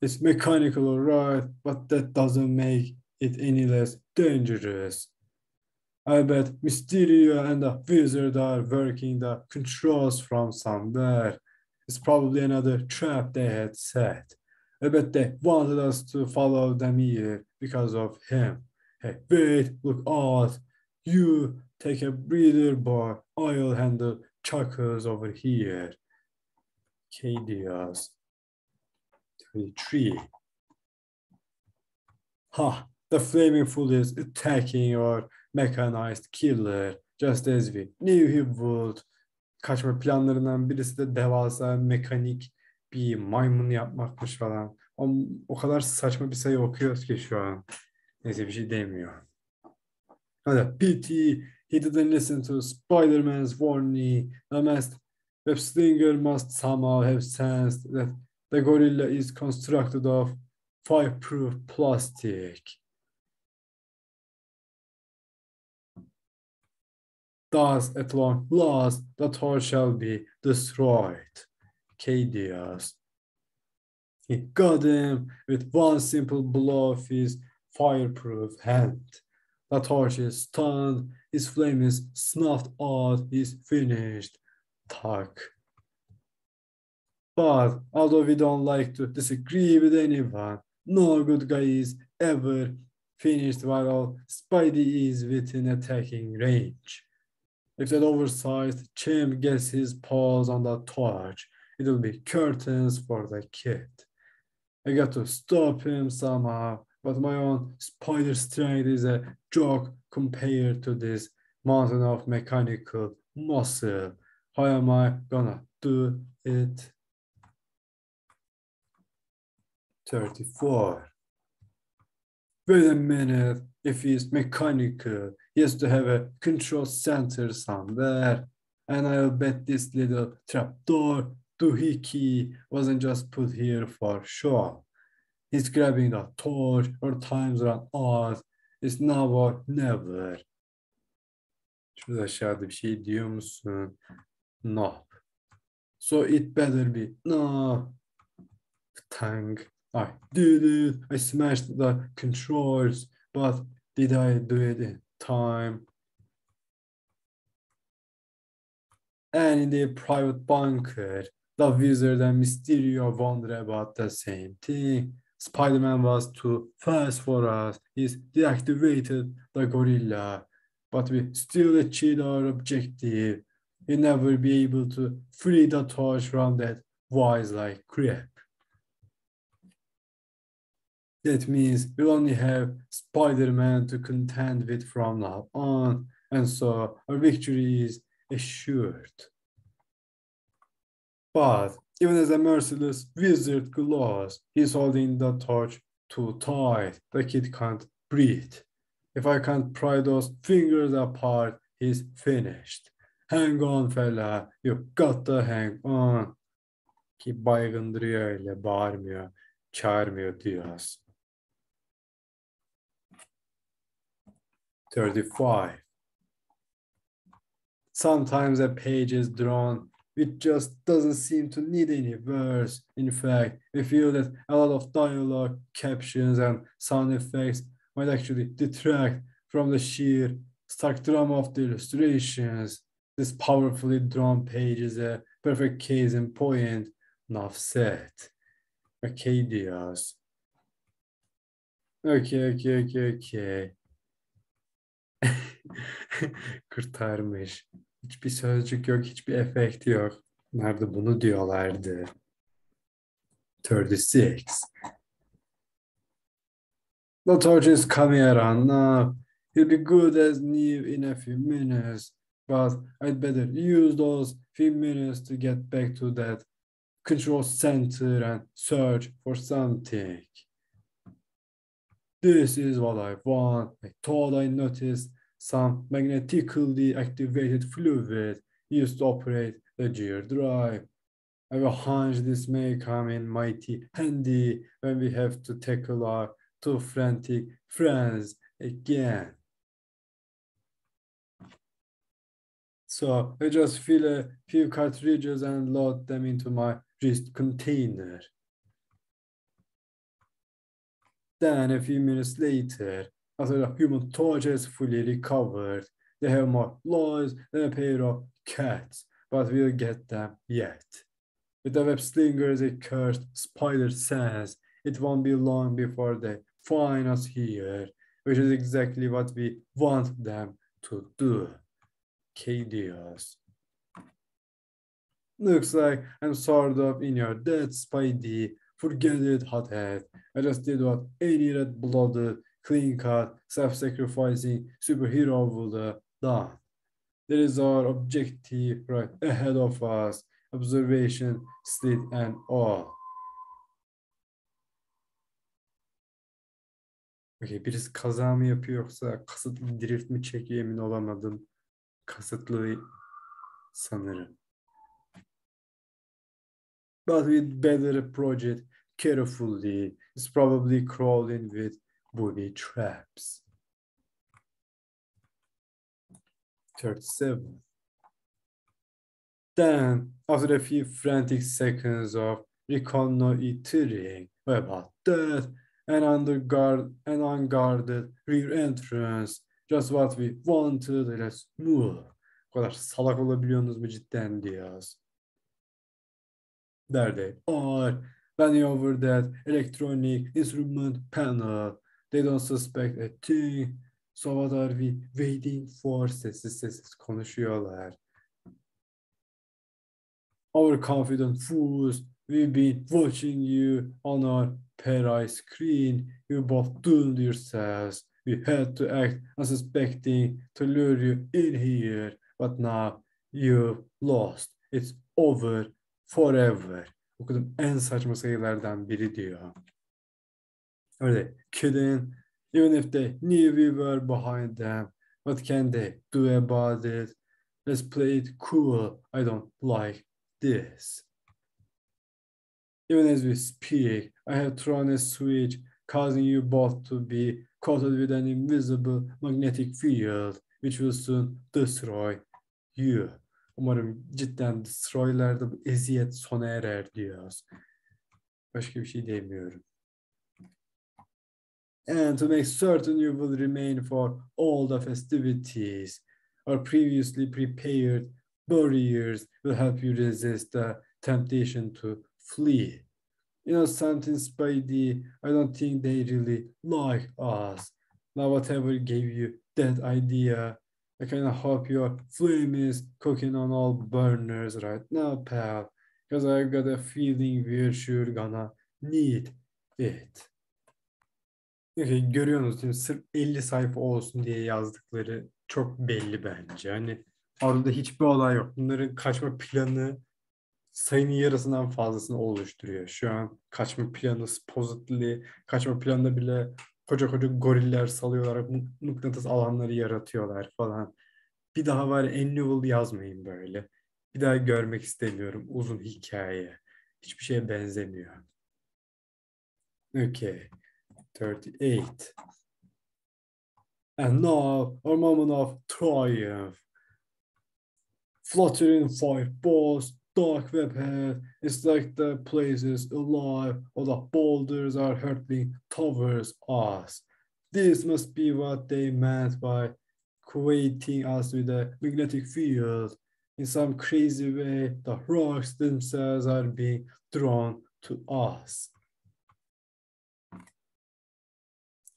It's mechanical, alright, but that doesn't make it any less dangerous. I bet Mysterio and the wizard are working the controls from somewhere. It's probably another trap they had set. I bet they wanted us to follow them here because of him. Hey, wait, look out. You take a breather, boy. I'll handle chuckles over here. KDS 33. Ha, the flaming fool is attacking your mechanized killer, just as we knew he would. Kaçma planlarından birisi de devasa mekanik bir maymun yapmakmış falan. O kadar saçma bir sayı okuyoruz ki şu an. Neyse bir şey demiyor. Hadi, pity, he didn't listen to Spider-Man's warning. The masked web slinger must somehow have sensed that the gorilla is constructed of fireproof plastic. Thus, at long last, the torch shall be destroyed. Cadius. He got him with one simple blow of his fireproof hand. The torch is stunned, his flame is snuffed out, he's finished. Talk. But although we don't like to disagree with anyone, no good guy is ever finished while Spidey is within attacking range. If that oversized chimp gets his paws on the torch, it'll be curtains for the kid. I got to stop him somehow, but my own spider strength is a joke compared to this mountain of mechanical muscle. How am I gonna do it? 34. Wait a minute, if he's mechanical, he has to have a control center somewhere. And I'll bet this little trapdoor doohickey wasn't just put here for show. He's grabbing the torch, or times run out. It's now or never. Şurada aşağıda bir şey diyor musun? No. So it better be no. Tank. I did it. I smashed the controls, but did I do it in time? And in the private bunker, the wizard and Mysterio wonder about the same thing. Spider-Man was too fast for us. He's deactivated the gorilla, but we still achieved our objective. We'll never be able to free the torch from that wise-like grip. That means we'll only have Spider-Man to contend with from now on, and so our victory is assured. But even as a merciless wizard glows, he's holding the torch too tight. The kid can't breathe. If I can't pry those fingers apart, he's finished. Hang on fella, you got to hang on. Ki baygındırıyor öyle, bağırmıyor, çağırmıyor diyoruz. 35. Sometimes a page is drawn which just doesn't seem to need any words. In fact, we feel that a lot of dialogue, captions, and sound effects might actually detract from the sheer stark drama of the illustrations. This powerfully drawn page is a perfect case in point. Enough said. Okay diyoruz. Okay. Kurtarmış. Hiçbir sözcük yok, hiçbir efekt yok. Nerede bunu diyorlardı? 36. The torch is coming around now. He'll be good as new in a few minutes. But I'd better use those few minutes to get back to that control center and search for something. This is what I want. I thought I noticed some magnetically activated fluid used to operate the gear drive. I have a hunch this may come in mighty handy when we have to tackle our two frantic friends again. So I just fill a few cartridges and load them into my wrist container. Then a few minutes later, after the human torch is fully recovered, they have more laws than a pair of cats, but we'll get them yet. With the web slingers, a cursed spider sense, it won't be long before they find us here, which is exactly what we want them to do. Dios. Looks like I'm sort of in your dead, Spidey. Forget it, hothead. I just did what any red-blooded, clean-cut, self-sacrificing superhero would have done. There is our objective right ahead of us. Observation, slit, and all. Okay, birisi kaza mı yapıyor yoksa kasıtlı drift mi çekiyor emin olamadım. Kasıtlı sanırım. But we'd better approach it carefully. It's probably crawling with booby traps. 37. Then, after a few frantic seconds of reconnoitering about that, an unguarded rear entrance, just what we wanted, let's move. O kadar salak olabiliyorsunuz mu cidden diyoruz. There they are, bending over that electronic instrument panel. They don't suspect a thing. So what are we waiting for? Sessiz konuşuyorlar. Our confident fools, we've been watching you on our pair-eye screen. You both doomed yourselves. We had to act unsuspecting to lure you in here. But now you've lost. It's over forever. Okudum en saçma sayılardan biri diyor. Öyle kidding. Even if they knew we were behind them, what can they do about it? Let's play it cool. I don't like this. Even as we speak, I have thrown a switch, causing you both to be coated with an invisible magnetic field, which will soon destroy you. Umarım cidden destroy'larda bu eziyet sona erer diyoruz. Başka bir şey demiyorum. And to make certain you will remain for all the festivities, our previously prepared barriers will help you resist the temptation to flee. Something Spidey, I don't think they really like us. Now, whatever gave you that idea, I kind of hope your flame is cooking on all burners right now, pal. Because I've got a feeling we're sure gonna need it. Okay, görüyorsunuz değil mi? Sırf 50 sayfa olsun diye yazdıkları çok belli bence. Hani orada hiçbir olay yok. Bunların kaçma planı sayının yarısından fazlasını oluşturuyor. Şu an kaçma planı supposedly, kaçma planında bile koca koca goriller salıyorlar, mıknatıs alanları yaratıyorlar falan. Bir daha var annual yazmayın böyle. Bir daha görmek istemiyorum uzun hikaye. Hiçbir şeye benzemiyor. Okay. 38. And now, our moment of triumph. Fluttering fireballs, dark webhead, it's like the place is alive, or the boulders are hurtling towards us. This must be what they meant by creating us with a magnetic field. In some crazy way, the rocks themselves are being drawn to us.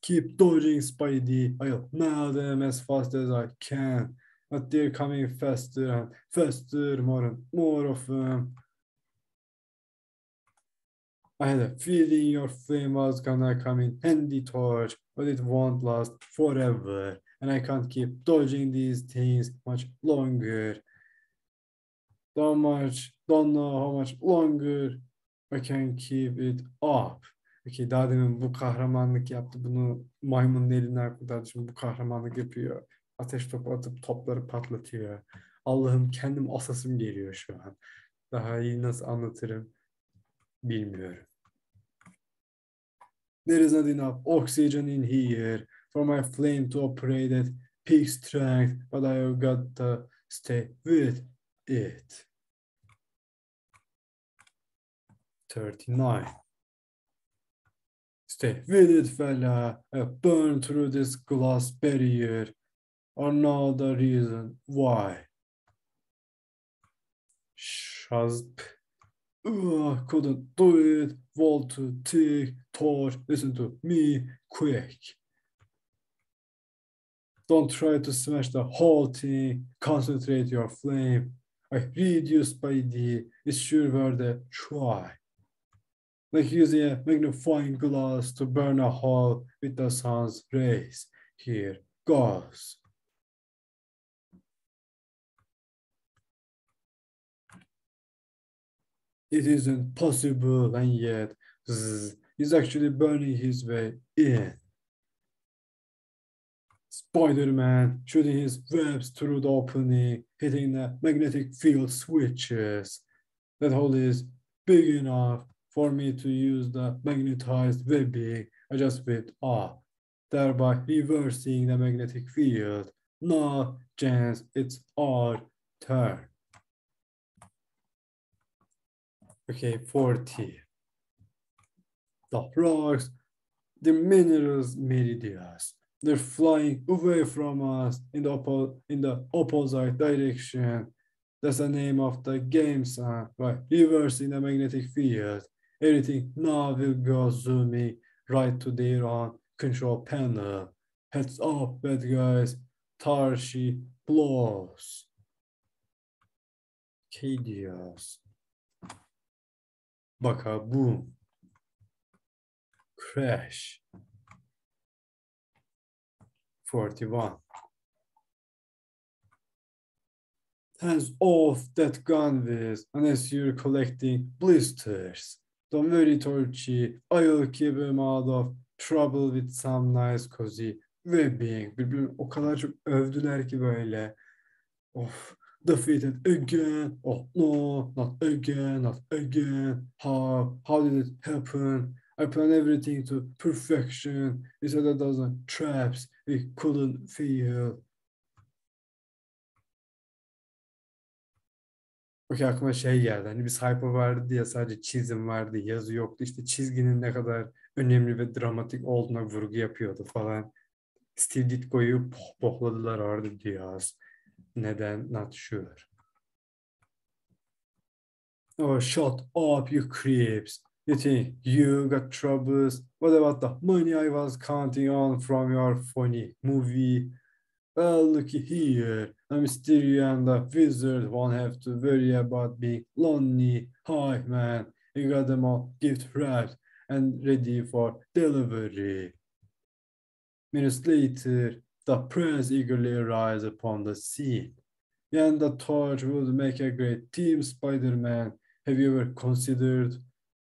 Keep dodging, Spidey. I'll nail them as fast as I can. But they're coming faster and faster, more and more of them. I had a feeling your flame was gonna come in handy torch, but it won't last forever. And I can't keep dodging these things much longer. Don't know how much longer I can keep it up. Okay, daha demin bu kahramanlık yaptı. Bunu maymunun elinden kurtardı. Şimdi bu kahramanlık yapıyor. Ateş topu atıp topları patlatıyor. Allah'ım kendim asasım geliyor şu an. Daha iyi nasıl anlatırım bilmiyorum. There is not enough oxygen in here for my flame to operate at peak strength, but I have got to stay with it. 39. Stay with it, fella. I burned through this glass barrier. Or know the reason why. Shazp. Couldn't do it. Wall to tick. Torch. Listen to me. Quick. Don't try to smash the whole thing. Concentrate your flame. I reduced by it's sure worth a try. Like using a magnifying glass to burn a hole with the sun's rays. Here goes. It isn't possible, and yet he's actually burning his way in. Spider-Man shooting his webs through the opening, hitting the magnetic field switches. That hole is big enough for me to use the magnetized webbing I just whipped up, thereby reversing the magnetic field. Now, Jens, it's our turn. Okay, 40. The rocks, the minerals made us. They're flying away from us in the opposite direction. That's the name of the game, son. By reversing the magnetic field, everything now will go zooming right to their own control panel. Heads up, bad guys. Tarshi blows. Kadios. Baka boom. Crash. 41. Hands off that gun, Wiz, unless you're collecting blisters. Don't worry, Torchy. I'll keep him out of trouble with some nice cozy webbing. Birbirini o kadar çok övdüler ki böyle. Of. Defeated again. Oh no, not again, not again. How did it happen? I planned everything to perfection. We said a dozen traps we couldn't fail. Okey, aklıma şey geldi. Hani bir sayfa vardı ya, sadece çizim vardı, yazı yoktu. İşte çizginin ne kadar önemli ve dramatik olduğuna vurgu yapıyordu falan. Steve Ditko'yu pohpohladılar orada diyor. Neden? Not sure. Oh, shut up, you creeps. You think you got troubles? What about the money I was counting on from your funny movie? Well, looky here. The Mysterio and the wizard won't have to worry about being lonely. Hi, man. You got them all gift wrapped and ready for delivery. Minutes later, the prince eagerly arrives upon the scene. You and the torch would make a great team, Spider-Man. Have you ever considered?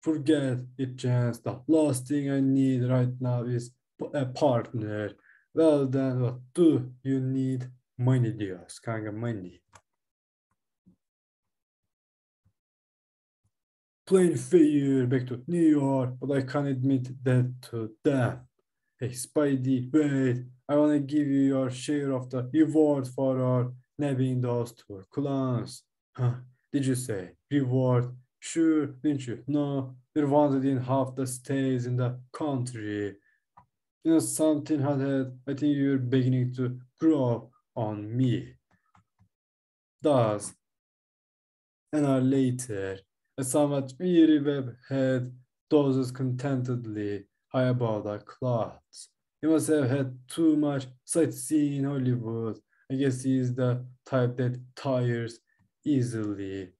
Forget it, Chance. The last thing I need right now is a partner. Well, then what do you need? Money diyoruz kanka, money. Plain fare back to New York, but I can't admit that to them. Hey, Spidey, wait. I want to give you your share of the reward for our nabbing those two clowns. Huh? Did you say reward? Sure, didn't you? No, we're wanted in half the states in the country. You know something, hothead? I think you're beginning to grow up on me. Thus, an hour later, a somewhat weary webhead dozes contentedly high above the clouds. He must have had too much sightseeing in Hollywood. I guess he is the type that tires easily.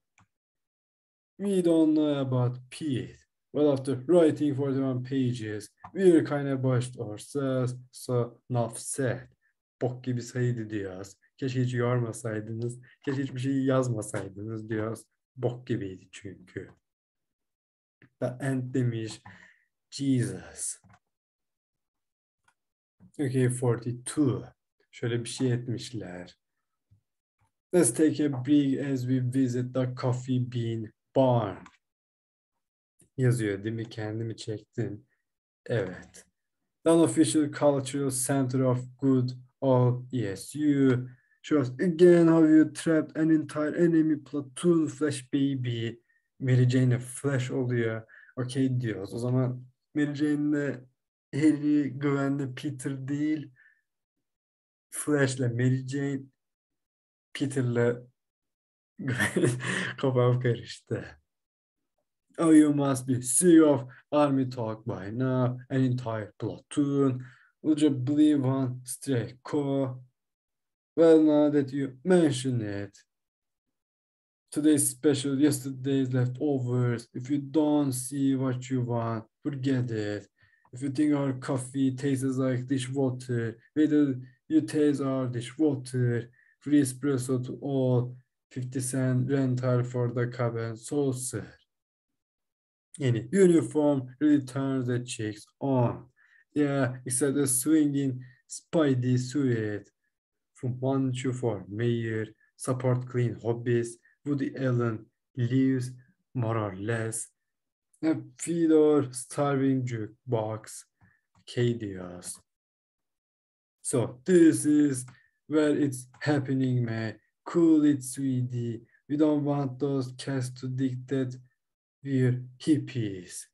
We don't know about Pete. Well, after writing 41 pages, we're kind of bushed ourselves, so enough said. Bok gibi sayıydı diyoruz. Keşke hiç yormasaydınız. Keşke hiçbir şey yazmasaydınız diyoruz. Bok gibiydi çünkü. The end demiş. Jesus. Okay, 42. Şöyle bir şey etmişler. Let's take a break as we visit the coffee bean barn. Yazıyor değil mi? Kendimi çektim. Evet. The unofficial cultural center of good old ESU shows again how you trapped an entire enemy platoon Flash baby. Mary Jane'e Flash oluyor. Okey diyoruz. O zaman Mary Jane'le Harry güvenli, Peter değil. Flash'le Mary Jane, Peter'le kafam karıştı. Oh, you must be sick of army talk by now. An entire platoon. Would you believe one stray core? Well, now that you mention it, today's special, yesterday's leftovers. If you don't see what you want, forget it. If you think our coffee tastes like dishwater, wait till you taste our dishwater. Free espresso to all, 50-cent rental for the cup and saucer. Any uniform really turns the chicks on. Yeah, except the swinging Spidey suit. From 1 to 4, mayor, support clean hobbies, Woody Allen lives more or less. A Fedor starving jukebox, KDS. So this is where it's happening, man. Cool it, sweetie. We don't want those cats to think that we're hippies.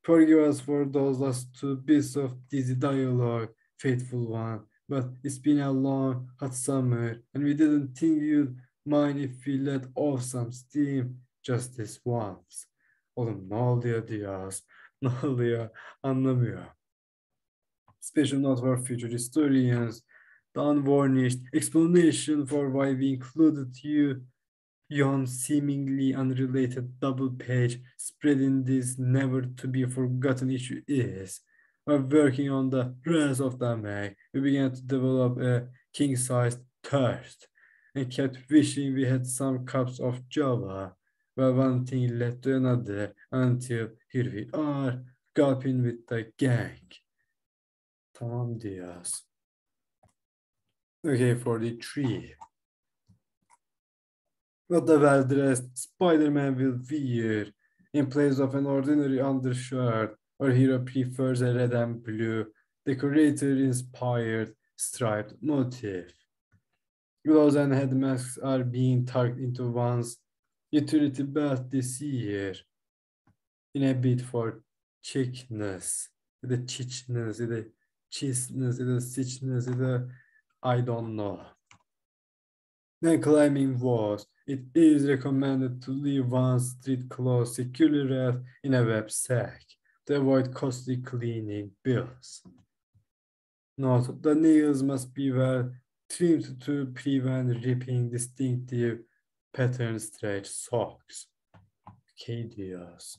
Forgive us for those last 2 bits of dizzy dialogue, faithful one. But it's been a long, hot summer, and we didn't think you'd mind if we let off some steam just this once. Oğlum ne oluyor diyoruz? Ne oluyor? Anlamıyor. Special note for future historians. The unvarnished explanation for why we included you yon seemingly unrelated double page spread in this never to be forgotten issue is, while working on the rest of the Mac, we began to develop a king-sized thirst and kept wishing we had some cups of Java, where one thing led to another until here we are, gulping with the gang. Tamam diyoruz. Okay, 43. What the well-dressed Spider-Man will wear in place of an ordinary undershirt, or hero prefers a red and blue decorator-inspired striped motif. Gloves and head masks are being tucked into one's utility belt this year in a bid for chickness, the chichness, the cheeseness, the sitchness, the I don't know. When climbing walls, it is recommended to leave one's street clothes securely wrapped in a web sack to avoid costly cleaning bills. Note, the nails must be well trimmed to prevent ripping distinctive pattern stretch socks. Okay diyoruz.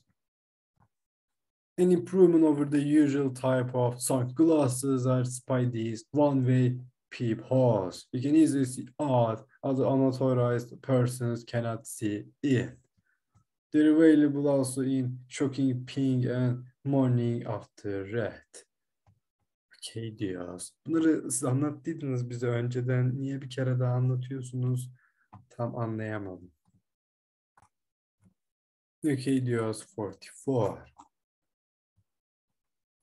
An improvement over the usual type of sunglasses are Spidey's one-way peepholes. You can easily see out other unauthorized persons cannot see in. They're available also in shocking pink and morning after red. Okay diyoruz. Bunları siz anlattıydınız bize önceden. Niye bir kere daha anlatıyorsunuz? Tam anlayamadım. Okay diyoruz 44.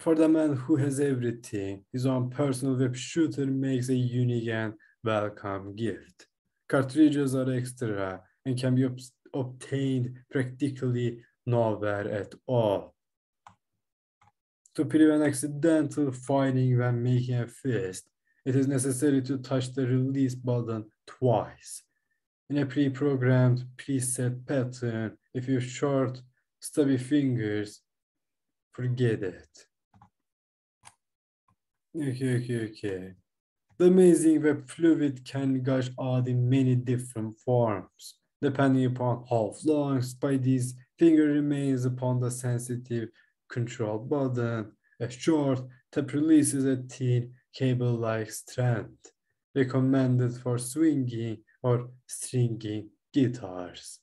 For the man who has everything, his own personal web shooter makes a unique and welcome gift. Cartridges are extra and can be obtained practically nowhere at all. To prevent accidental firing when making a fist, it is necessary to touch the release button twice. In a pre-programmed preset pattern, if you short, stubby fingers, forget it. Okay. The amazing web fluid can gush out in many different forms, depending upon how long Spidey's finger remains upon the sensitive control button. A short tap releases a thin cable-like strand, recommended for swinging or stringing guitars.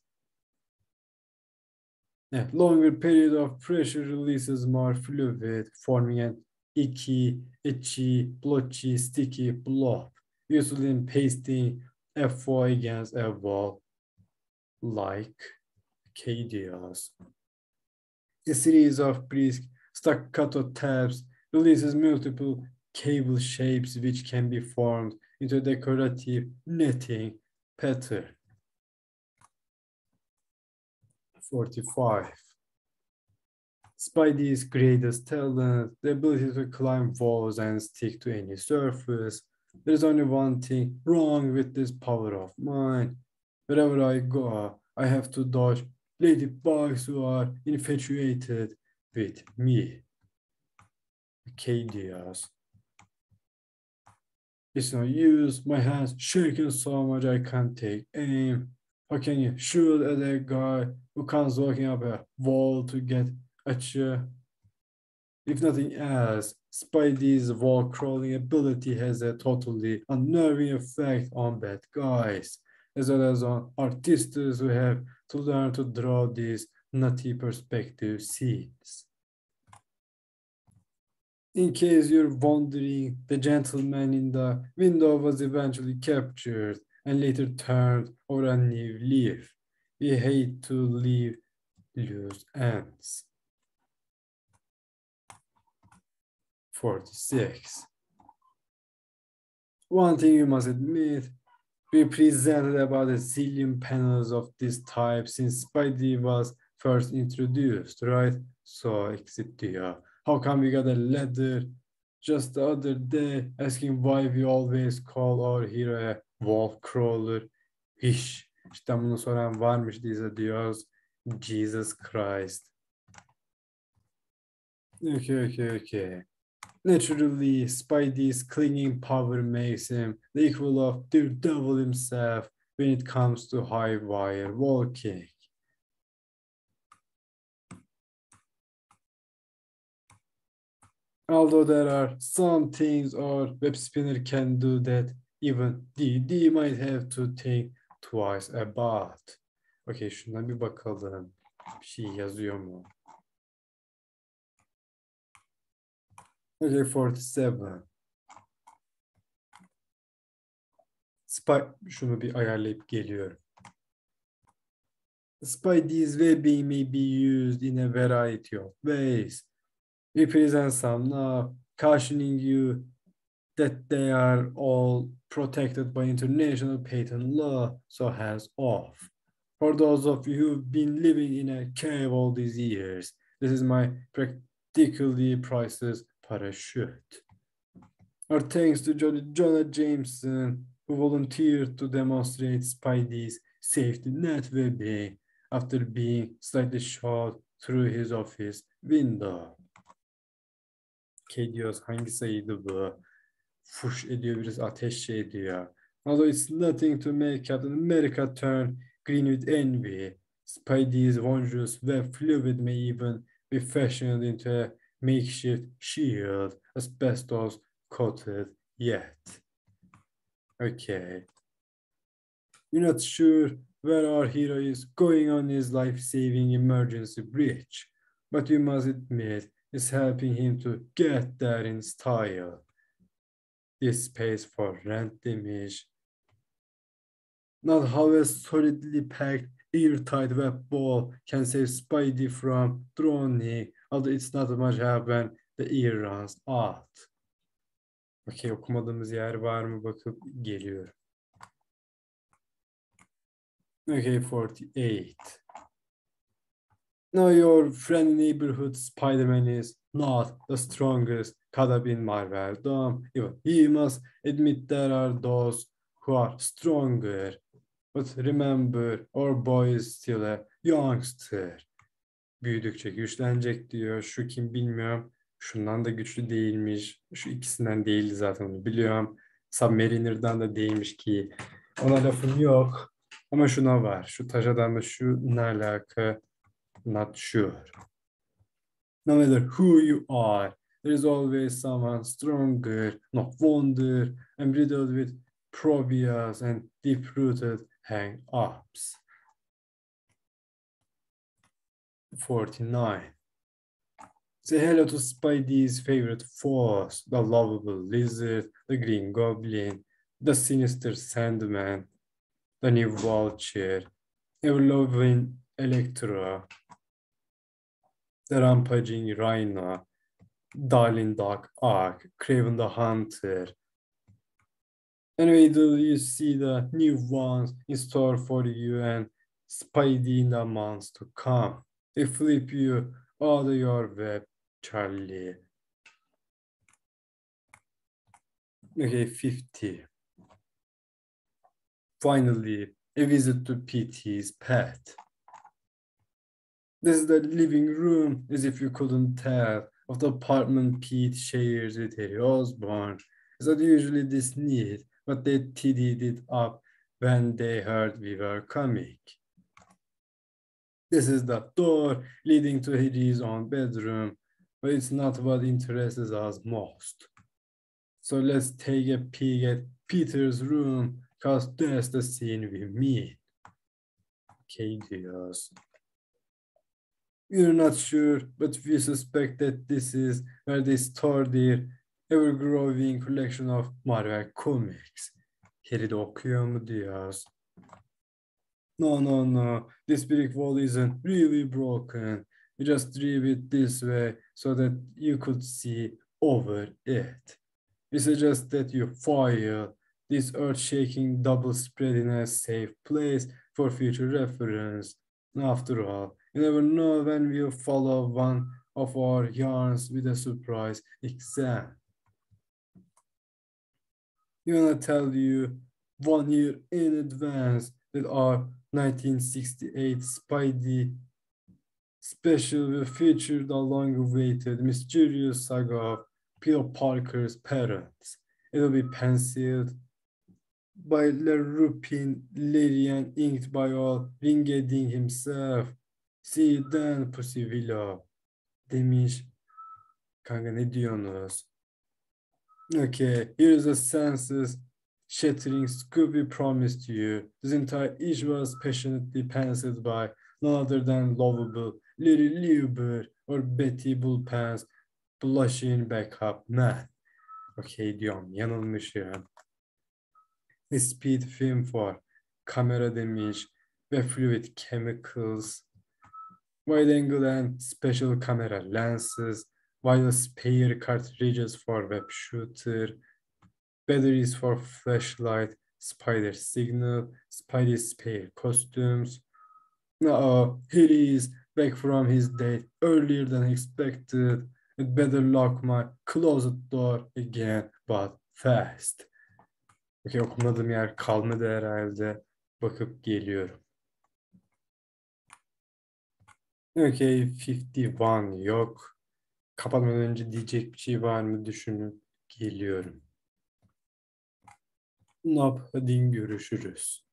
A longer period of pressure releases more fluid, forming an icky, itchy, blotchy, sticky blob, usually in pasting a foil against a wall, like cadeas. A series of brisk staccato taps releases multiple cable shapes which can be formed into a decorative netting pattern. 45. Spidey's greatest talent, the ability to climb walls and stick to any surface. There's only one thing wrong with this power of mine. Wherever I go, I have to dodge ladybugs who are infatuated with me. Acadias. It's no use, my hands shaking so much I can't take aim. How can you shoot at a guy who comes walking up a wall to get at you? If nothing else, Spidey's wall crawling ability has a totally unnerving effect on bad guys, as well as on artists who have to learn to draw these nutty perspective scenes. In case you're wondering, the gentleman in the window was eventually captured and later turned over a new leaf. We hate to leave loose ends. 46. One thing you must admit, we presented about a zillion panels of this type since Spidey was first introduced, right? So, exit diyor. How come we got a letter just the other day asking why we always call our hero a wall crawler? Hiş. İşte bunu soran varmış diye diyoruz. Jesus Christ. Okay. Naturally, Spidey's clinging power makes him the equal of the devil himself when it comes to high wire walking. Although there are some things our web spinner can do that even DD might have to think twice about. Okay, şuna bir bakalım. Bir şey yazıyor mu? Okay, 47. Şunu bir ayarlayıp geliyorum. Spidey's webbing may be used in a variety of ways. We present some now, cautioning you that they are all protected by international patent law, so hands off. For those of you who've been living in a cave all these years, this is my practically priceless parachute. Our thanks to Jonah Jameson, who volunteered to demonstrate Spidey's safety net webbing after being slightly shot through his office window. Okay diyoruz. Hangi sayıydı bu? Fuş ediyor, birisi ateş ediyor. Although it's nothing to make Captain America turn green with envy, Spidey's wondrous web fluid may even be fashioned into a makeshift shield, asbestos coated yet. Okay. You're not sure where our hero is going on his life-saving emergency bridge, but you must admit it's helping him to get there in style. This pays for rent demiş. Not how a solidly packed, airtight web ball can save Spidey from drowning, although it's not much help when the air runs out. Okay, okumadığımız yer var mı bakıp geliyorum. Okay, 48. Now your friendly neighborhood Spider-Man is not the strongest Kadab in Marveldom. He must admit there are those who are stronger. But remember, our boy is still a youngster. Büyüdükçe güçlenecek diyor. Şu kim bilmiyorum. Şundan da güçlü değilmiş. Şu ikisinden değildi zaten, onu biliyorum. Submariner'dan da değilmiş ki. Ona lafım yok. Ama şuna var. Şu taşadan da şu ne alaka? Not sure. No matter who you are, there is always someone stronger, no wonder, and riddled with phobias and deep-rooted hang-ups. 49. Say hello to Spidey's favorite foes, the lovable lizard, the green goblin, the sinister sandman, the new vulture, ever-loving Electro, the rampaging rhino, darling Doc Ock, Craven the Hunter. Anyway, do you see the new ones in store for you and Spidey in the months to come? They flip you out of your web, Charlie. Okay, 50. Finally, a visit to PT's pet. This is the living room, as if you couldn't tell, of the apartment Pete shares with Harry Osborn. It's not usually this neat, but they tidied it up when they heard we were coming. This is the door leading to Harry's own bedroom, but it's not what interests us most. So let's take a peek at Peter's room, because that's the scene we meet. Okay, diyoruz. We're not sure, but we suspect that this is where they store their ever-growing collection of Marvel comics. Harry de okuyor mu diyoruz. No. This brick wall isn't really broken. We just drew it this way so that you could see over it. We suggest that you file this earth-shaking double spread in a safe place for future reference. After all, you never know when we'll follow one of our yarns with a surprise exam. We wanna tell you 1 year in advance that our 1968 Spidey special will feature the long-awaited mysterious saga of Peter Parker's parents. It'll be penciled by LaRupin, Larry, and inked by all Ringeding himself. See you then, Pussy Willow. Demiş. Kanka ne diyorsunuz? Okay, here's a census shattering scoop we promised you. This entire issue was passionately penciled by none other than lovable Larry Lieber or Betty Bullpants blushing backup man. Okay diyorum, yanılmışım. Speed film for kamera demiş ve fluid chemicals, wide angle and special camera lenses, wireless spare cartridges for web shooter, batteries for flashlight, spider signal, Spidey spare costumes. No, he is back from his date earlier than expected. I'd better lock my closet door again, but fast. Okey, okumadığım yer kalmadı herhalde. Bakıp geliyorum. Okey, 51 yok. Kapatmadan önce diyecek bir şey var mı düşünüp geliyorum. Nope, hadi görüşürüz.